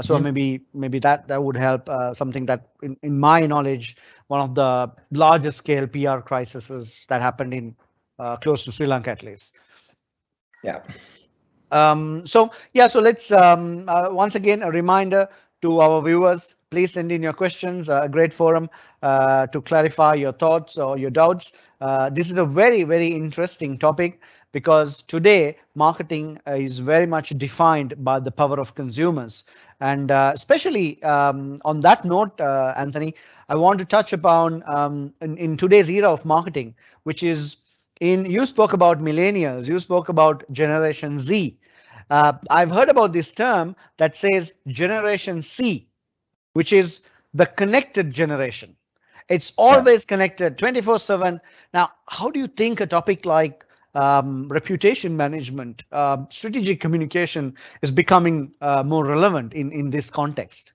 So maybe that would help. Something that, in my knowledge, one of the largest scale PR crises that happened in close to Sri Lanka, at least. Yeah. So let's once again a reminder to our viewers. Please send in your questions. A great forum to clarify your thoughts or your doubts. This is a very, very interesting topic because today marketing is very much defined by the power of consumers. And especially on that note, Anthony, I want to touch upon in today's era of marketing, which is you spoke about millennials, you spoke about Generation Z. I've heard about this term that says Generation C, which is the connected generation. It's always connected 24/7. Now, how do you think a topic like reputation management, strategic communication is becoming more relevant in this context?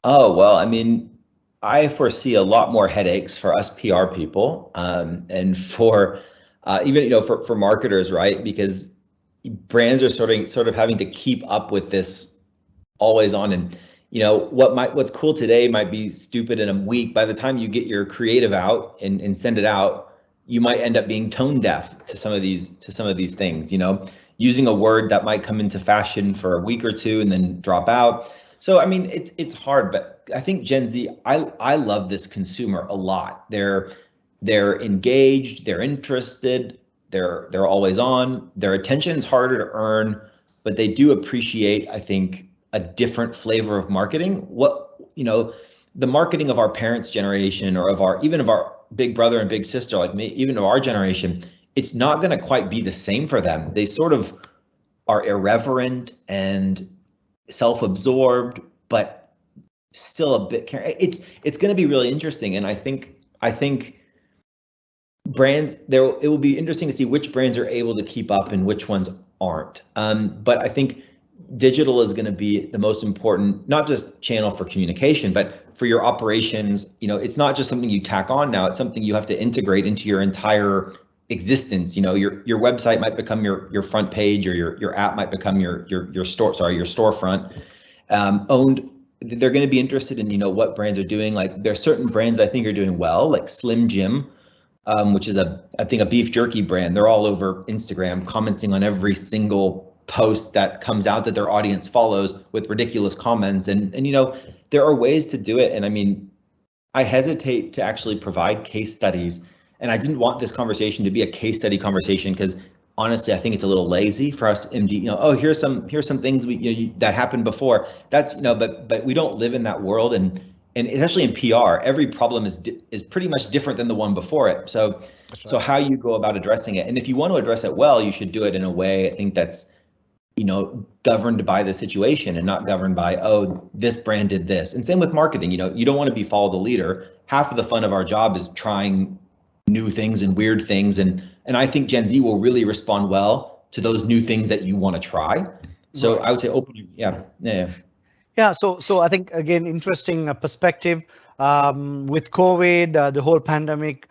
Oh, well, I mean, I foresee a lot more headaches for us PR people, and for even for marketers, right? Because brands are sort of having to keep up with this always on, and what's cool today might be stupid in a week. By the time you get your creative out and send it out, you might end up being tone deaf to some of these things. Using a word that might come into fashion for a week or two and then drop out. So I mean, it's hard, but I think Gen Z, I love this consumer a lot. They're engaged, they're interested, they're always on. Their attention is harder to earn, but they do appreciate, I think, a different flavor of marketing. The marketing of our parents' generation, or of our big brother and big sister like me, even of our generation, it's not going to quite be the same for them. They sort of are irreverent and self-absorbed, but still a bit it's going to be really interesting. And I think brands, it will be interesting to see which brands are able to keep up and which ones aren't. But I think digital is going to be the most important, not just channel for communication, but for your operations. It's not just something you tack on now, it's something you have to integrate into your entire existence. Your website might become your front page, or your app might become your storefront. They're going to be interested in what brands are doing. Like, there are certain brands I think are doing well, like Slim Jim, which is I think a beef jerky brand. They're all over Instagram commenting on every single post that comes out that their audience follows with ridiculous comments, and there are ways to do it. And I mean, I hesitate to actually provide case studies, and I didn't want this conversation to be a case study conversation, because honestly, I think it's a little lazy for us to MD, oh, here's some things that happened before. That's but we don't live in that world, and especially in PR, every problem is pretty much different than the one before it. So right. So how you go about addressing it, and if you want to address it well, you should do it in a way, I think, that's governed by the situation and not governed by, oh, this brand did this. And same with marketing. You don't want to be follow the leader. Half of the fun of our job is trying new things and weird things. And I think Gen Z will really respond well to those new things that you want to try. So right. I would say open. Yeah. So I think, again, interesting perspective. With COVID, the whole pandemic,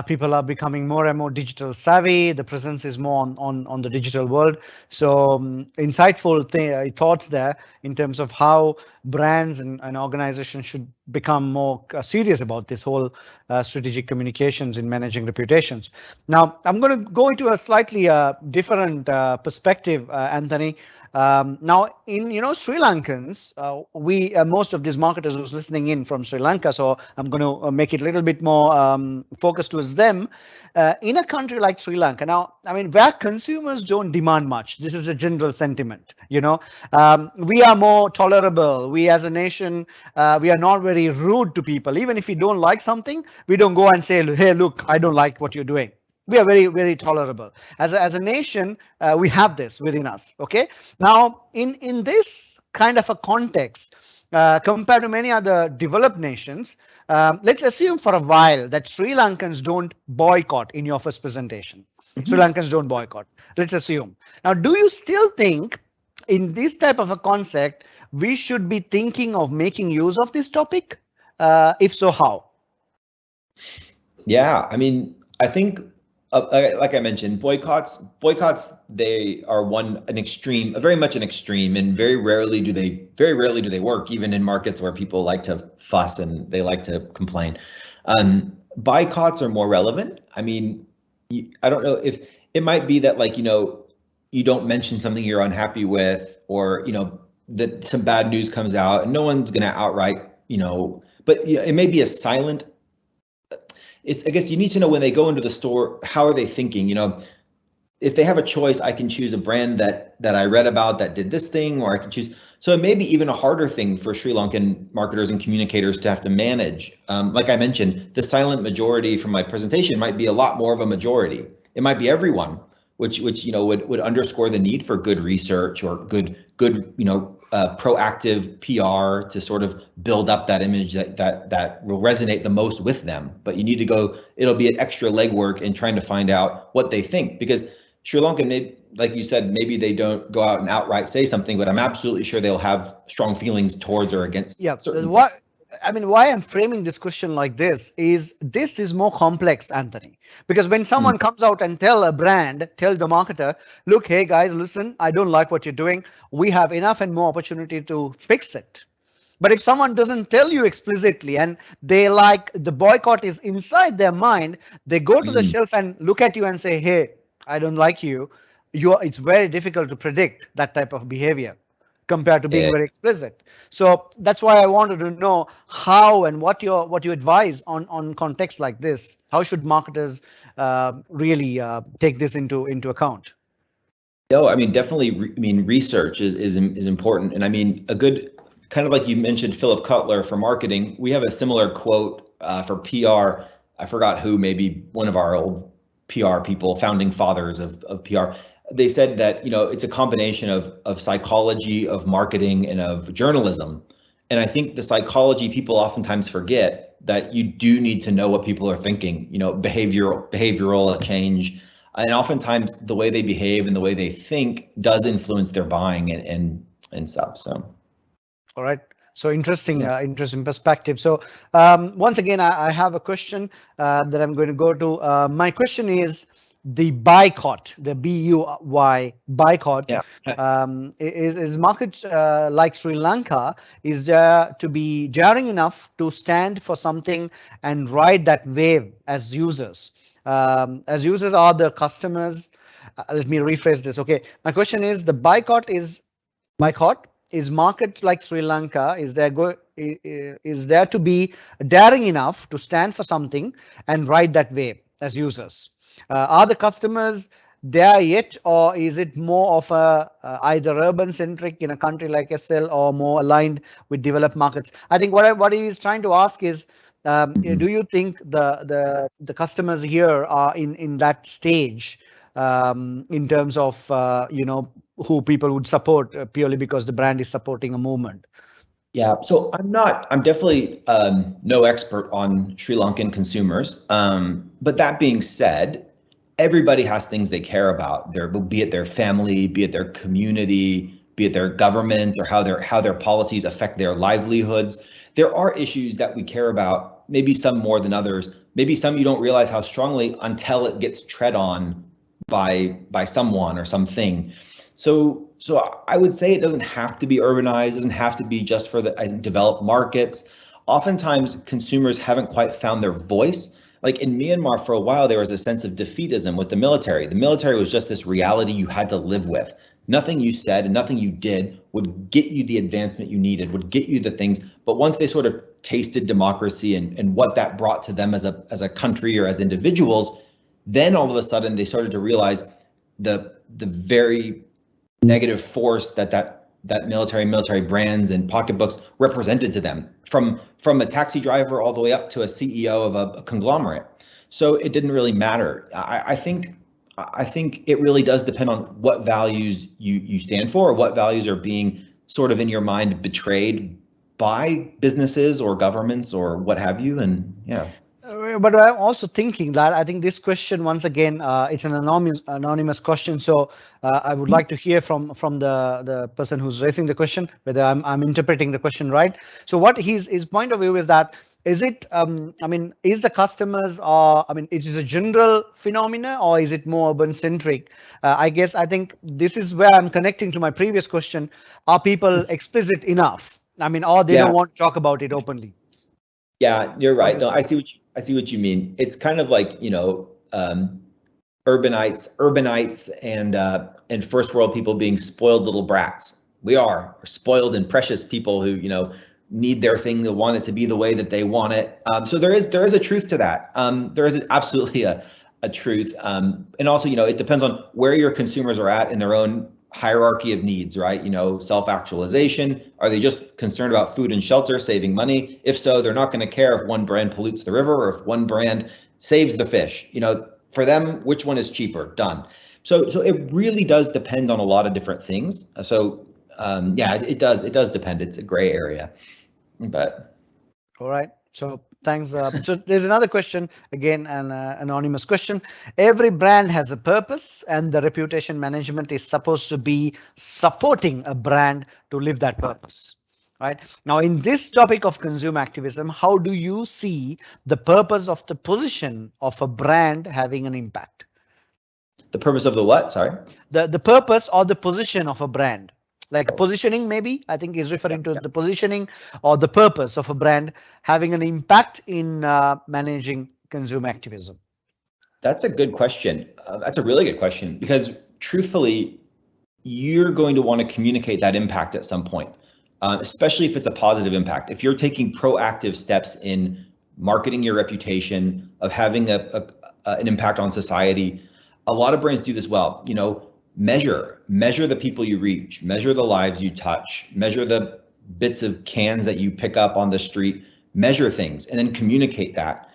people are becoming more and more digital savvy. The presence is more on the digital world. So insightful thoughts there in terms of how brands and organizations should become more serious about this whole strategic communications in managing reputations. Now, I'm going to go into a slightly different perspective, Anthony. Now, in Sri Lankans, we most of these marketers who's listening in from Sri Lanka, so I'm going to make it a little bit more focused towards them. In a country like Sri Lanka, now, I mean, where consumers don't demand much, this is a general sentiment. We are more tolerable. We as a nation, we are not very rude to people. Even if we don't like something, we don't go and say, hey, look, I don't like what you're doing. We are very, very tolerable. As a nation, we have this within us. Okay. Now, in this kind of a context, compared to many other developed nations, let's assume for a while that Sri Lankans don't boycott in your first presentation. Mm-hmm. Sri Lankans don't boycott. Let's assume. Now, do you still think in this type of a concept, we should be thinking of making use of this topic? If so, how? Yeah, I mean, I think like I mentioned, boycotts, they are very much an extreme, and very rarely do they work, even in markets where people like to fuss and they like to complain. Boycotts are more relevant. I mean, I don't know if it might be that, like, you don't mention something you're unhappy with, or, that some bad news comes out and no one's going to outright, but it may be a silent. I guess you need to know when they go into the store, how are they thinking? If they have a choice, I can choose a brand that I read about that did this thing, or I can choose. So it may be even a harder thing for Sri Lankan marketers and communicators to have to manage. Like I mentioned, the silent majority from my presentation might be a lot more of a majority. It might be everyone, which would underscore the need for good research or good proactive PR to sort of build up that image that will resonate the most with them. But you need to it'll be an extra legwork in trying to find out what they think, because Sri Lanka, like you said, maybe they don't go out and outright say something, but I'm absolutely sure they'll have strong feelings towards or against. Yeah. Why I'm framing this question like this is more complex, Anthony, because when someone comes out and tell the marketer, look, hey guys, listen, I don't like what you're doing. We have enough and more opportunity to fix it. But if someone doesn't tell you explicitly and they like the boycott is inside their mind, they go to the shelf and look at you and say, hey, I don't like you. It's very difficult to predict that type of behavior compared to being very explicit. So that's why I wanted to know how and what you advise on context like this. How should marketers really take this into account? No, I mean, definitely. Research is important, and I mean, a good kind of like you mentioned, Philip Cutler for marketing. We have a similar quote for PR. I forgot who, maybe one of our old PR people, founding fathers of PR. They said that, it's a combination of psychology, of marketing, and of journalism. And I think the psychology, people oftentimes forget that you do need to know what people are thinking, behavioral change. And oftentimes the way they behave and the way they think does influence their buying and stuff. So. All right. So interesting perspective. So once again, I have a question that I'm going to go to. My question is, the boycott, the BUY boycott, is markets like Sri Lanka, is there to be daring enough to stand for something and ride that wave as users? As users are the customers. Let me rephrase this. Okay, my question is, the boycott is markets like Sri Lanka, is there to be daring enough to stand for something and ride that wave as users? Are the customers there yet, or is it more of a either urban centric in a country like SL or more aligned with developed markets? I think what he is trying to ask is, do you think the customers here are in that stage in terms of who people would support purely because the brand is supporting a movement? Yeah, so I'm definitely no expert on Sri Lankan consumers. But that being said, everybody has things they care about, be it their family, be it their community, be it their government, or how their policies affect their livelihoods. There are issues that we care about, maybe some more than others, maybe some you don't realize how strongly until it gets tread on by someone or something. So I would say it doesn't have to be urbanized, doesn't have to be just for the developed markets. Oftentimes consumers haven't quite found their voice. Like in Myanmar for a while, there was a sense of defeatism with the military. The military was just this reality you had to live with. Nothing you said and nothing you did would get you the advancement you needed, would get you the things. But once they sort of tasted democracy and what that brought to them as a country or as individuals, then all of a sudden they started to realize the very negative force that military brands and pocketbooks represented to them, from a taxi driver all the way up to a CEO of a conglomerate. So it didn't really matter. I think it really does depend on what values you stand for, or what values are being sort of in your mind betrayed by businesses or governments or what have you. And yeah. But I'm also thinking that I think this question, once again, it's an anonymous question. So I would like to hear from the person who's raising the question, whether I'm interpreting the question right. So what his point of view is that, is it, I mean, is the customers, I mean, it is a general phenomena, or is it more urban centric? I think this is where I'm connecting to my previous question. Are people explicit enough? I mean, or they don't want to talk about it openly? Yeah, you're right. No, I see what you mean. It's kind of like, urbanites and first world people being spoiled little brats. We're spoiled and precious people who, need their thing, to want it to be the way that they want it. So there is a truth to that. There is absolutely a truth. And also, it depends on where your consumers are at in their own hierarchy of needs, right? Self-actualization. Are they just concerned about food and shelter, saving money? If so, they're not going to care if one brand pollutes the river or if one brand saves the fish. For them, which one is cheaper? Done. So it really does depend on a lot of different things. So yeah, it does depend. It's a gray area, but. All right. So thanks. So there's another question, again, an anonymous question. Every brand has a purpose, and the reputation management is supposed to be supporting a brand to live that purpose. Right. Now, in this topic of consumer activism, how do you see the purpose of the position of a brand having an impact? The purpose of the what? Sorry? The purpose or the position of a brand. Like positioning, maybe, I think is referring to the positioning or the purpose of a brand having an impact in managing consumer activism. That's a good question. That's a really good question, because truthfully, you're going to want to communicate that impact at some point, especially if it's a positive impact. If you're taking proactive steps in marketing your reputation, of having an impact on society, a lot of brands do this well. Measure the people you reach, measure the lives you touch, measure the bits of cans that you pick up on the street, measure things, and then communicate that.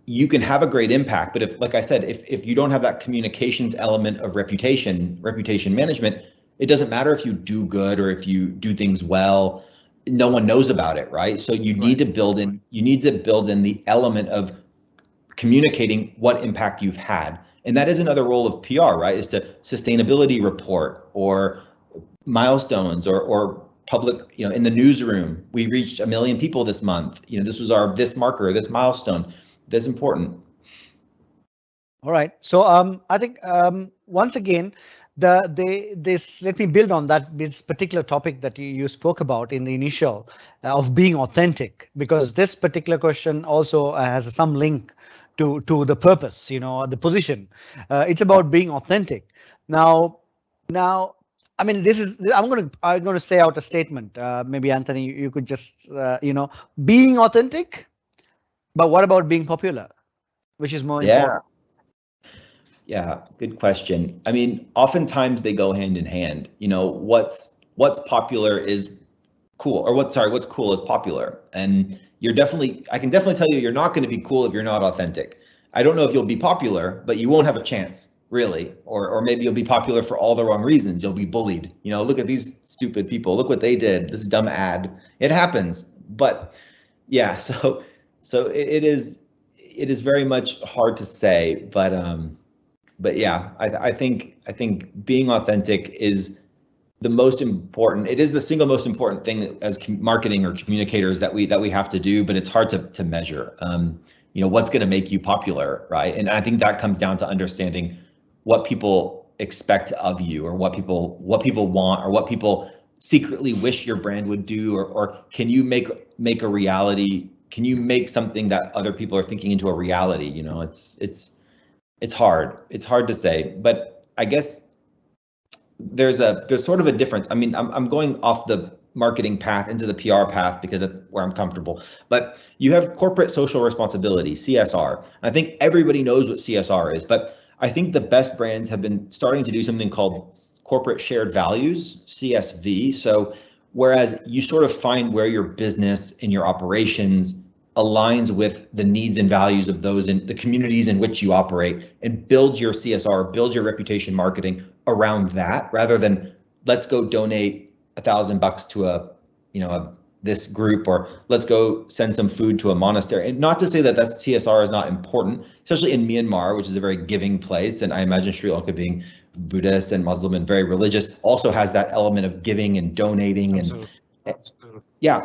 You can have a great impact, but if you don't have that communications element of reputation management, it doesn't matter if you do good or if you do things well, no one knows about it, right? So you need to build in the element of communicating what impact you've had. And that is another role of PR, right? Is to sustainability report or milestones or public, in the newsroom, we reached 1 million people this month. This was this marker, this milestone. That's important. All right. So I think once again, let me build on this particular topic that you spoke about in the initial of being authentic, because this particular question also has some link to the purpose, the position. It's about being authentic. Now, I mean, I'm going to say out a statement. Maybe Anthony, you could just being authentic, but what about being popular, which is more important? Yeah, good question. I mean, oftentimes they go hand in hand. What's popular is cool, or what's cool is popular. And I can definitely tell you, you're not going to be cool if you're not authentic. I don't know if you'll be popular, but you won't have a chance. really, or maybe you'll be popular for all the wrong reasons. You'll be bullied. You know, look at these stupid people. Look what they did. This dumb ad. It happens. But yeah, so it is very much hard to say, but yeah, I think being authentic is the most important. It is the single most important thing as marketing or communicators that we have to do, but it's hard to measure. You know, what's going to make you popular, right? And I think that comes down to understanding what people expect of you, or what people want, or what people secretly wish your brand would do, or can you make a reality? Can you make something that other people are thinking into a reality? You know, it's hard. It's hard to say, but I guess there's sort of a difference. I mean, I'm going off the marketing path into the PR path because that's where I'm comfortable. But you have corporate social responsibility, CSR. I think everybody knows what CSR is, but I think the best brands have been starting to do something called corporate shared values, CSV. So whereas you sort of find where your business and your operations aligns with the needs and values of those in the communities in which you operate, and build your CSR, build your reputation marketing around that, rather than let's go donate $1,000 to this group, or let's go send some food to a monastery. And not to say that CSR is not important, especially in Myanmar, which is a very giving place, and I imagine Sri Lanka, being Buddhist and Muslim and very religious, also has that element of giving and donating. Absolutely. And yeah,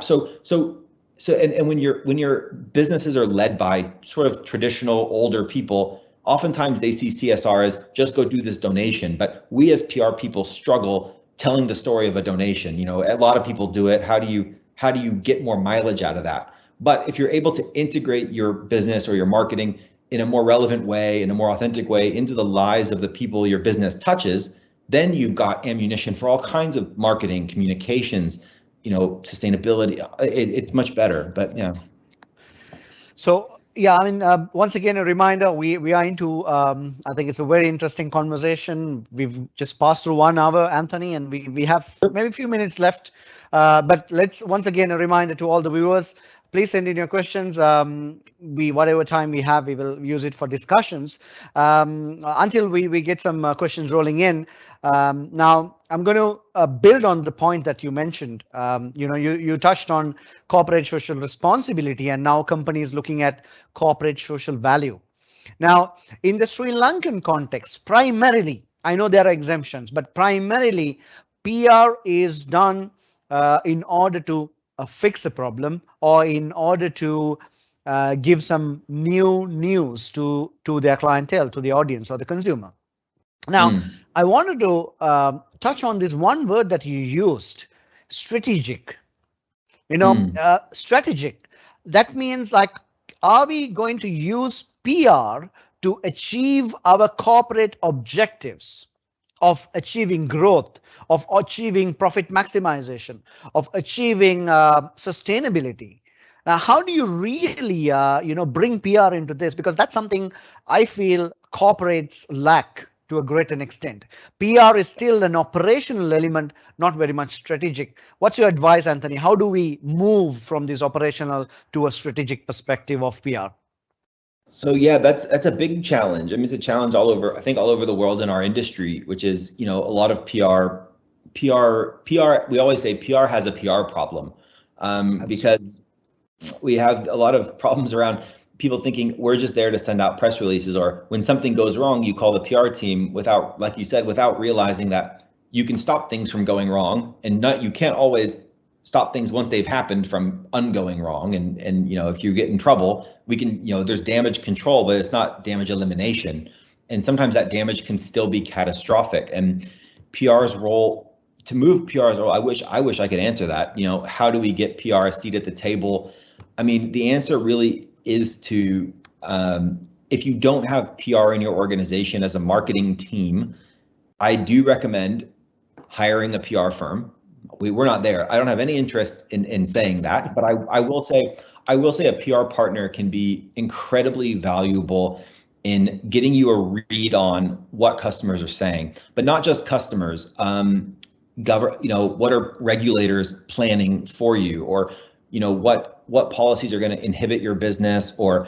and when your businesses are led by sort of traditional older people, oftentimes they see CSR as just go do this donation. But we as PR people struggle telling the story of a donation. You know, a lot of people do it. How do you get more mileage out of that? But if you're able to integrate your business or your marketing in a more relevant way, in a more authentic way, into the lives of the people your business touches, then you've got ammunition for all kinds of marketing, communications, you know, sustainability. It's much better. But yeah. So yeah, I mean, once again, a reminder, we are into, I think it's a very interesting conversation. We've just passed through 1 hour, Anthony, and we have maybe a few minutes left. But let's, once again, a reminder to all the viewers, please send in your questions. Whatever time we have, we will use it for discussions until we get some questions rolling in. Now, I'm going to build on the point that you mentioned. You touched on corporate social responsibility, and now companies looking at corporate social value. Now, in the Sri Lankan context, primarily, I know there are exemptions, but primarily PR is done in order to fix a problem, or in order to give some new news to their clientele, to the audience or the consumer. Now, I wanted to touch on this one word that you used, strategic. Strategic. That means, like, are we going to use PR to achieve our corporate objectives of achieving growth, of achieving profit maximization, of achieving sustainability? Now, how do you really, bring PR into this? Because that's something I feel corporates lack to a great extent. PR is still an operational element, not very much strategic. What's your advice, Anthony? How do we move from this operational to a strategic perspective of PR? So yeah, that's a big challenge. I mean, it's a challenge all over, I think, all over the world in our industry, which is, a lot of PR. We always say PR has a PR problem, because we have a lot of problems around people thinking we're just there to send out press releases, or when something goes wrong, you call the PR team without, like you said, without realizing that you can stop things from going wrong, and you can't always stop things once they've happened from ungoing wrong. And if you get in trouble, we can, there's damage control, but it's not damage elimination. And sometimes that damage can still be catastrophic. And PR's role, to move PR's role, I wish I could answer that. How do we get PR a seat at the table? I mean, the answer really is to, if you don't have PR in your organization as a marketing team, I do recommend hiring a PR firm. We're not there. I don't have any interest in saying that, but I will say a PR partner can be incredibly valuable in getting you a read on what customers are saying, but not just customers. What are regulators planning for you, or what policies are going to inhibit your business, or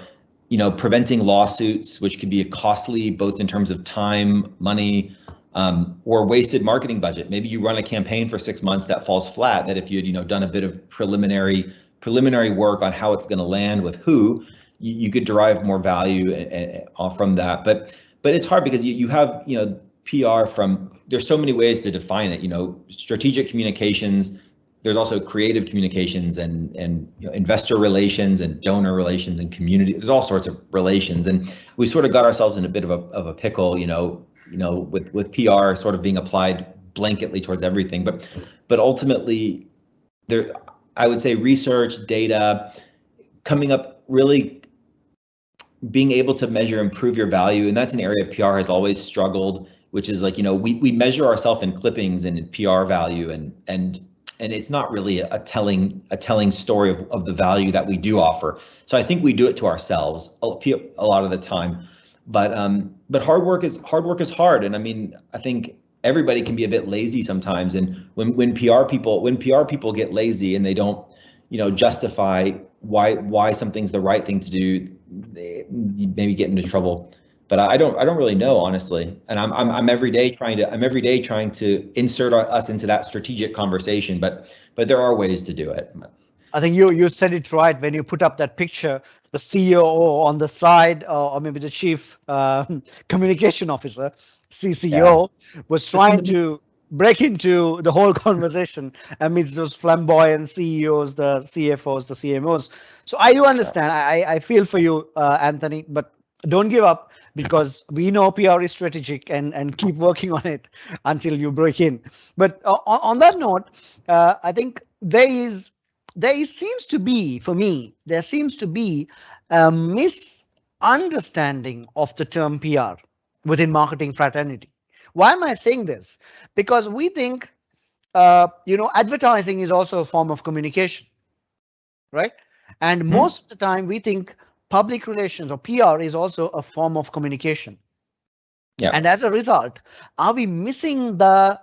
preventing lawsuits, which can be costly both in terms of time, money, or wasted marketing budget. Maybe you run a campaign for 6 months that falls flat, that if you had done a bit of preliminary work on how it's going to land with who, you could derive more value from that. But it's hard because you have PR from, there's so many ways to define it. Strategic communications. There's also creative communications and investor relations and donor relations and community. There's all sorts of relations, and we sort of got ourselves in a bit of a pickle, with PR sort of being applied blanketly towards everything. But ultimately, there, I would say research, data, coming up, really being able to measure, improve your value, and that's an area PR has always struggled, which is like, we measure ourselves in clippings and in PR value, and it's not really a telling story of the value that we do offer. So I think we do it to ourselves a lot of the time. But hard work is hard, and I mean, I think everybody can be a bit lazy sometimes. And when PR people get lazy and they don't justify why something's the right thing to do, they maybe get into trouble. But I don't really know, honestly. And I'm every day trying to insert us into that strategic conversation. But there are ways to do it. I think you said it right when you put up that picture, the CEO on the side, or maybe the chief communication officer, CCO, was trying to break into the whole conversation amidst those flamboyant CEOs, the CFOs, the CMOs. So I do understand. I feel for you, Anthony, but don't give up, because we know PR is strategic, and keep working on it until you break in. But on that note, I think there seems to be a misunderstanding of the term PR within marketing fraternity. Why am I saying this? Because we think, advertising is also a form of communication, right? And most of the time we think public relations or PR is also a form of communication. Yeah. And as a result, are we missing the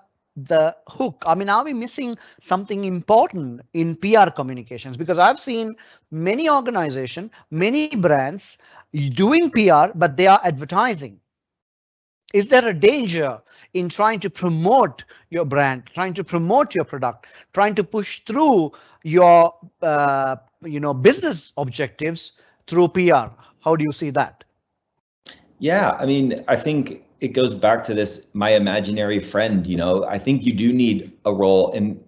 hook? I mean, are we missing something important in PR communications? Because I've seen many organizations, many brands doing PR, but they are advertising. Is there a danger in trying to promote your brand, trying to promote your product, trying to push through your business objectives through PR? How do you see that? Yeah, I mean, I think it goes back to this, my imaginary friend. I think you do need a role, and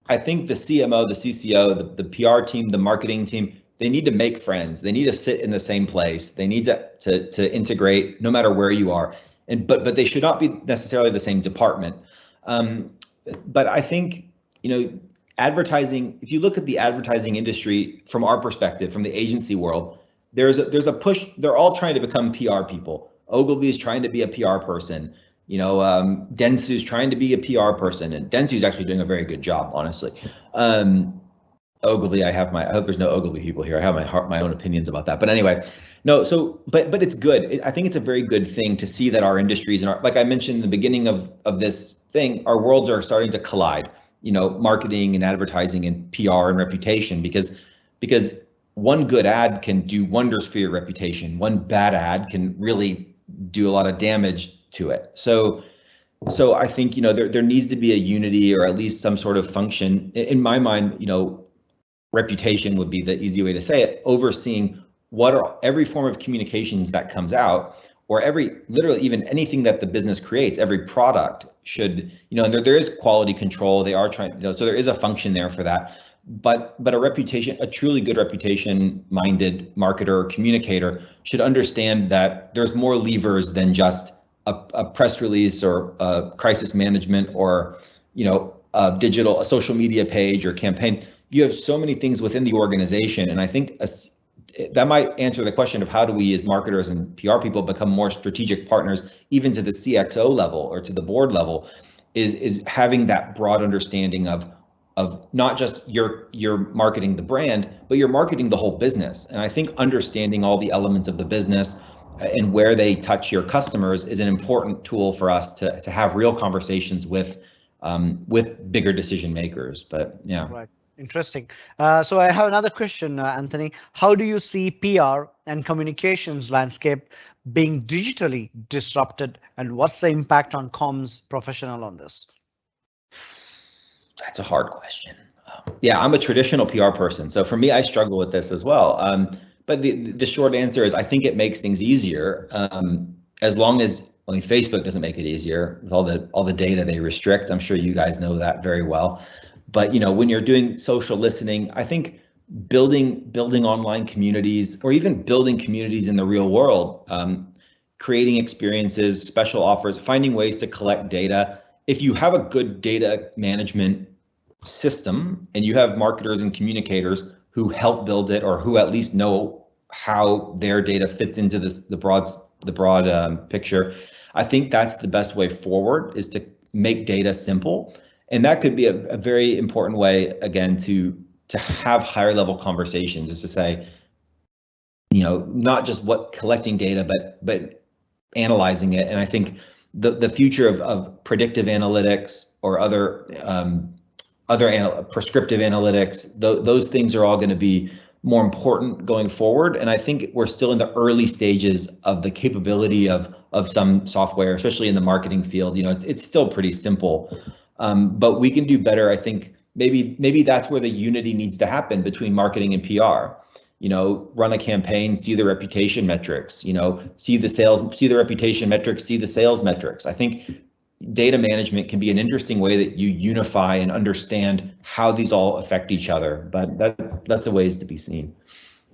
I think the CMO, the CCO, the PR team, the marketing team, they need to make friends. They need to sit in the same place. They need to integrate no matter where you are. But they should not be necessarily the same department. But I think, advertising, if you look at the advertising industry from our perspective, from the agency world, there's a push. They're all trying to become PR people. Ogilvy is trying to be a PR person. Dentsu's trying to be a PR person, and Dentsu's actually doing a very good job, honestly. Ogilvy, I hope there's no Ogilvy people here. I have my own opinions about that. But anyway, no. So, but it's good. I think it's a very good thing to see that our industries and like I mentioned in the beginning of this thing, our worlds are starting to collide. Marketing and advertising and PR and reputation, because one good ad can do wonders for your reputation. One bad ad can really do a lot of damage to it. So I think there needs to be a unity, or at least some sort of function. In my mind, reputation would be the easy way to say it, overseeing every form of communications that comes out, or literally even anything that the business creates, every product should, and there is quality control. They are trying, so there is a function there for that. But a truly good reputation-minded marketer or communicator should understand that there's more levers than just a press release or a crisis management or a social media page or campaign. You have so many things within the organization, and I think that might answer the question of how do we as marketers and PR people become more strategic partners, even to the CXO level or to the board level, is having that broad understanding of not just you're marketing the brand, but you're marketing the whole business. And I think understanding all the elements of the business and where they touch your customers is an important tool for us to have real conversations with bigger decision makers. But yeah. Right. Interesting. So I have another question, Anthony. How do you see PR and communications landscape being digitally disrupted, and what's the impact on comms professional on this? That's a hard question. Yeah, I'm a traditional PR person, so for me, I struggle with this as well. But the short answer is I think it makes things easier, as long as, I mean, Facebook doesn't make it easier with all the data they restrict. I'm sure you guys know that very well. But when you're doing social listening, I think building online communities, or even building communities in the real world, creating experiences, special offers, finding ways to collect data. If you have a good data management system and you have marketers and communicators who help build it, or who at least know how their data fits into the broad picture, I think that's the best way forward, is to make data simple. And that could be a very important way, again, to have higher level conversations, is to say, not just collecting data, but analyzing it. And I think the future of predictive analytics, or other prescriptive analytics, those things are all going to be more important going forward. And I think we're still in the early stages of the capability of some software, especially in the marketing field. It's still pretty simple, but we can do better. I think maybe that's where the unity needs to happen between marketing and PR. Run a campaign, see the reputation metrics, see the reputation metrics, see the sales metrics. I think data management can be an interesting way that you unify and understand how these all affect each other, but that's a ways to be seen.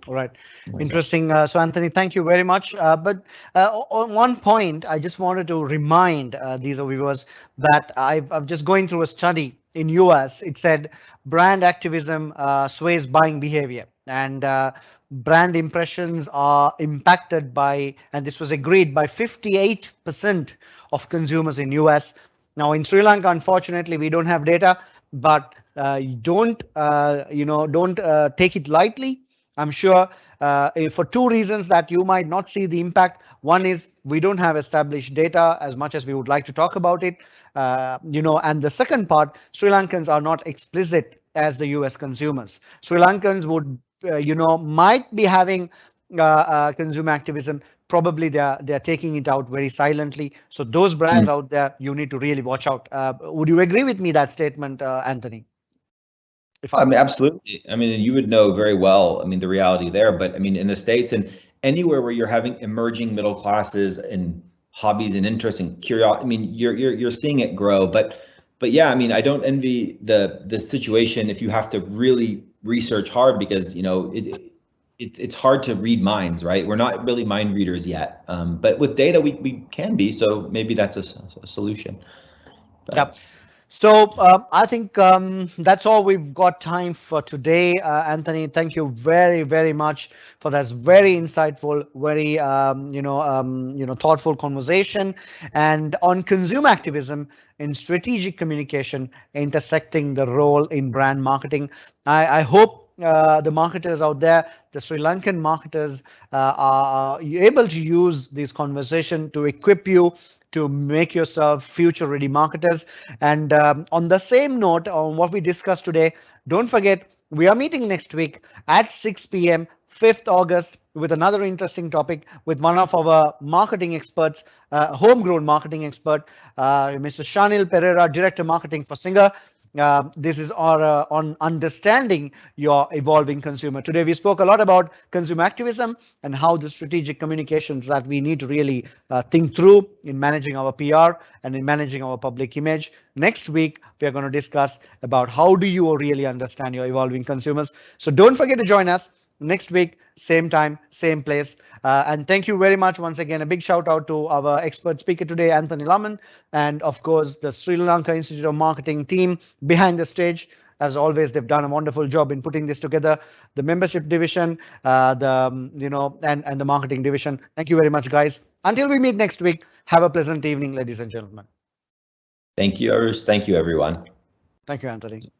All right. Interesting. So Anthony, thank you very much. But on one point, I just wanted to remind these viewers that I've just going through a study in US. It said brand activism sways buying behavior, and brand impressions are impacted by, and this was agreed by 58% of consumers in US. Now in Sri Lanka, unfortunately, we don't have data, but don't take it lightly. I'm sure for two reasons that you might not see the impact. One is we don't have established data as much as we would like to talk about it, and the second part, Sri Lankans are not explicit as the US consumers. Sri Lankans would, might be having consumer activism. Probably they're taking it out very silently. So those brands out there, you need to really watch out. Would you agree with me that statement, Anthony? I mean, absolutely. I mean, you would know very well, the reality there, but I mean, in the States and anywhere where you're having emerging middle classes and hobbies and interests and curiosity, I mean, you're seeing it grow. But yeah, I mean, I don't envy the situation if you have to really research hard, because it's hard to read minds, right? We're not really mind readers yet, but with data we can be. So maybe that's a solution. But. Yep. So I think that's all we've got time for today. Anthony, thank you very, very much for this very insightful, very thoughtful conversation, and on consumer activism in strategic communication intersecting the role in brand marketing. I hope the marketers out there, the Sri Lankan marketers, are able to use this conversation to equip you to make yourself future-ready marketers. And on the same note, on what we discussed today, don't forget, we are meeting next week at 6 p.m., 5th August, with another interesting topic with one of our marketing experts, homegrown marketing expert, Mr. Shanil Pereira, Director Marketing for Singer. This is our on understanding your evolving consumer. Today we spoke a lot about consumer activism and how the strategic communications that we need to really think through in managing our PR and in managing our public image. Next week we are going to discuss about how do you really understand your evolving consumers. So don't forget to join us next week, same time, same place. And thank you very much once again. A big shout out to our expert speaker today, Anthony Larmon, and of course the Sri Lanka Institute of Marketing team behind the stage. As always, they've done a wonderful job in putting this together. The membership division, and the marketing division. Thank you very much, guys. Until we meet next week, have a pleasant evening, ladies and gentlemen. Thank you, Arush. Thank you, everyone. Thank you, Anthony.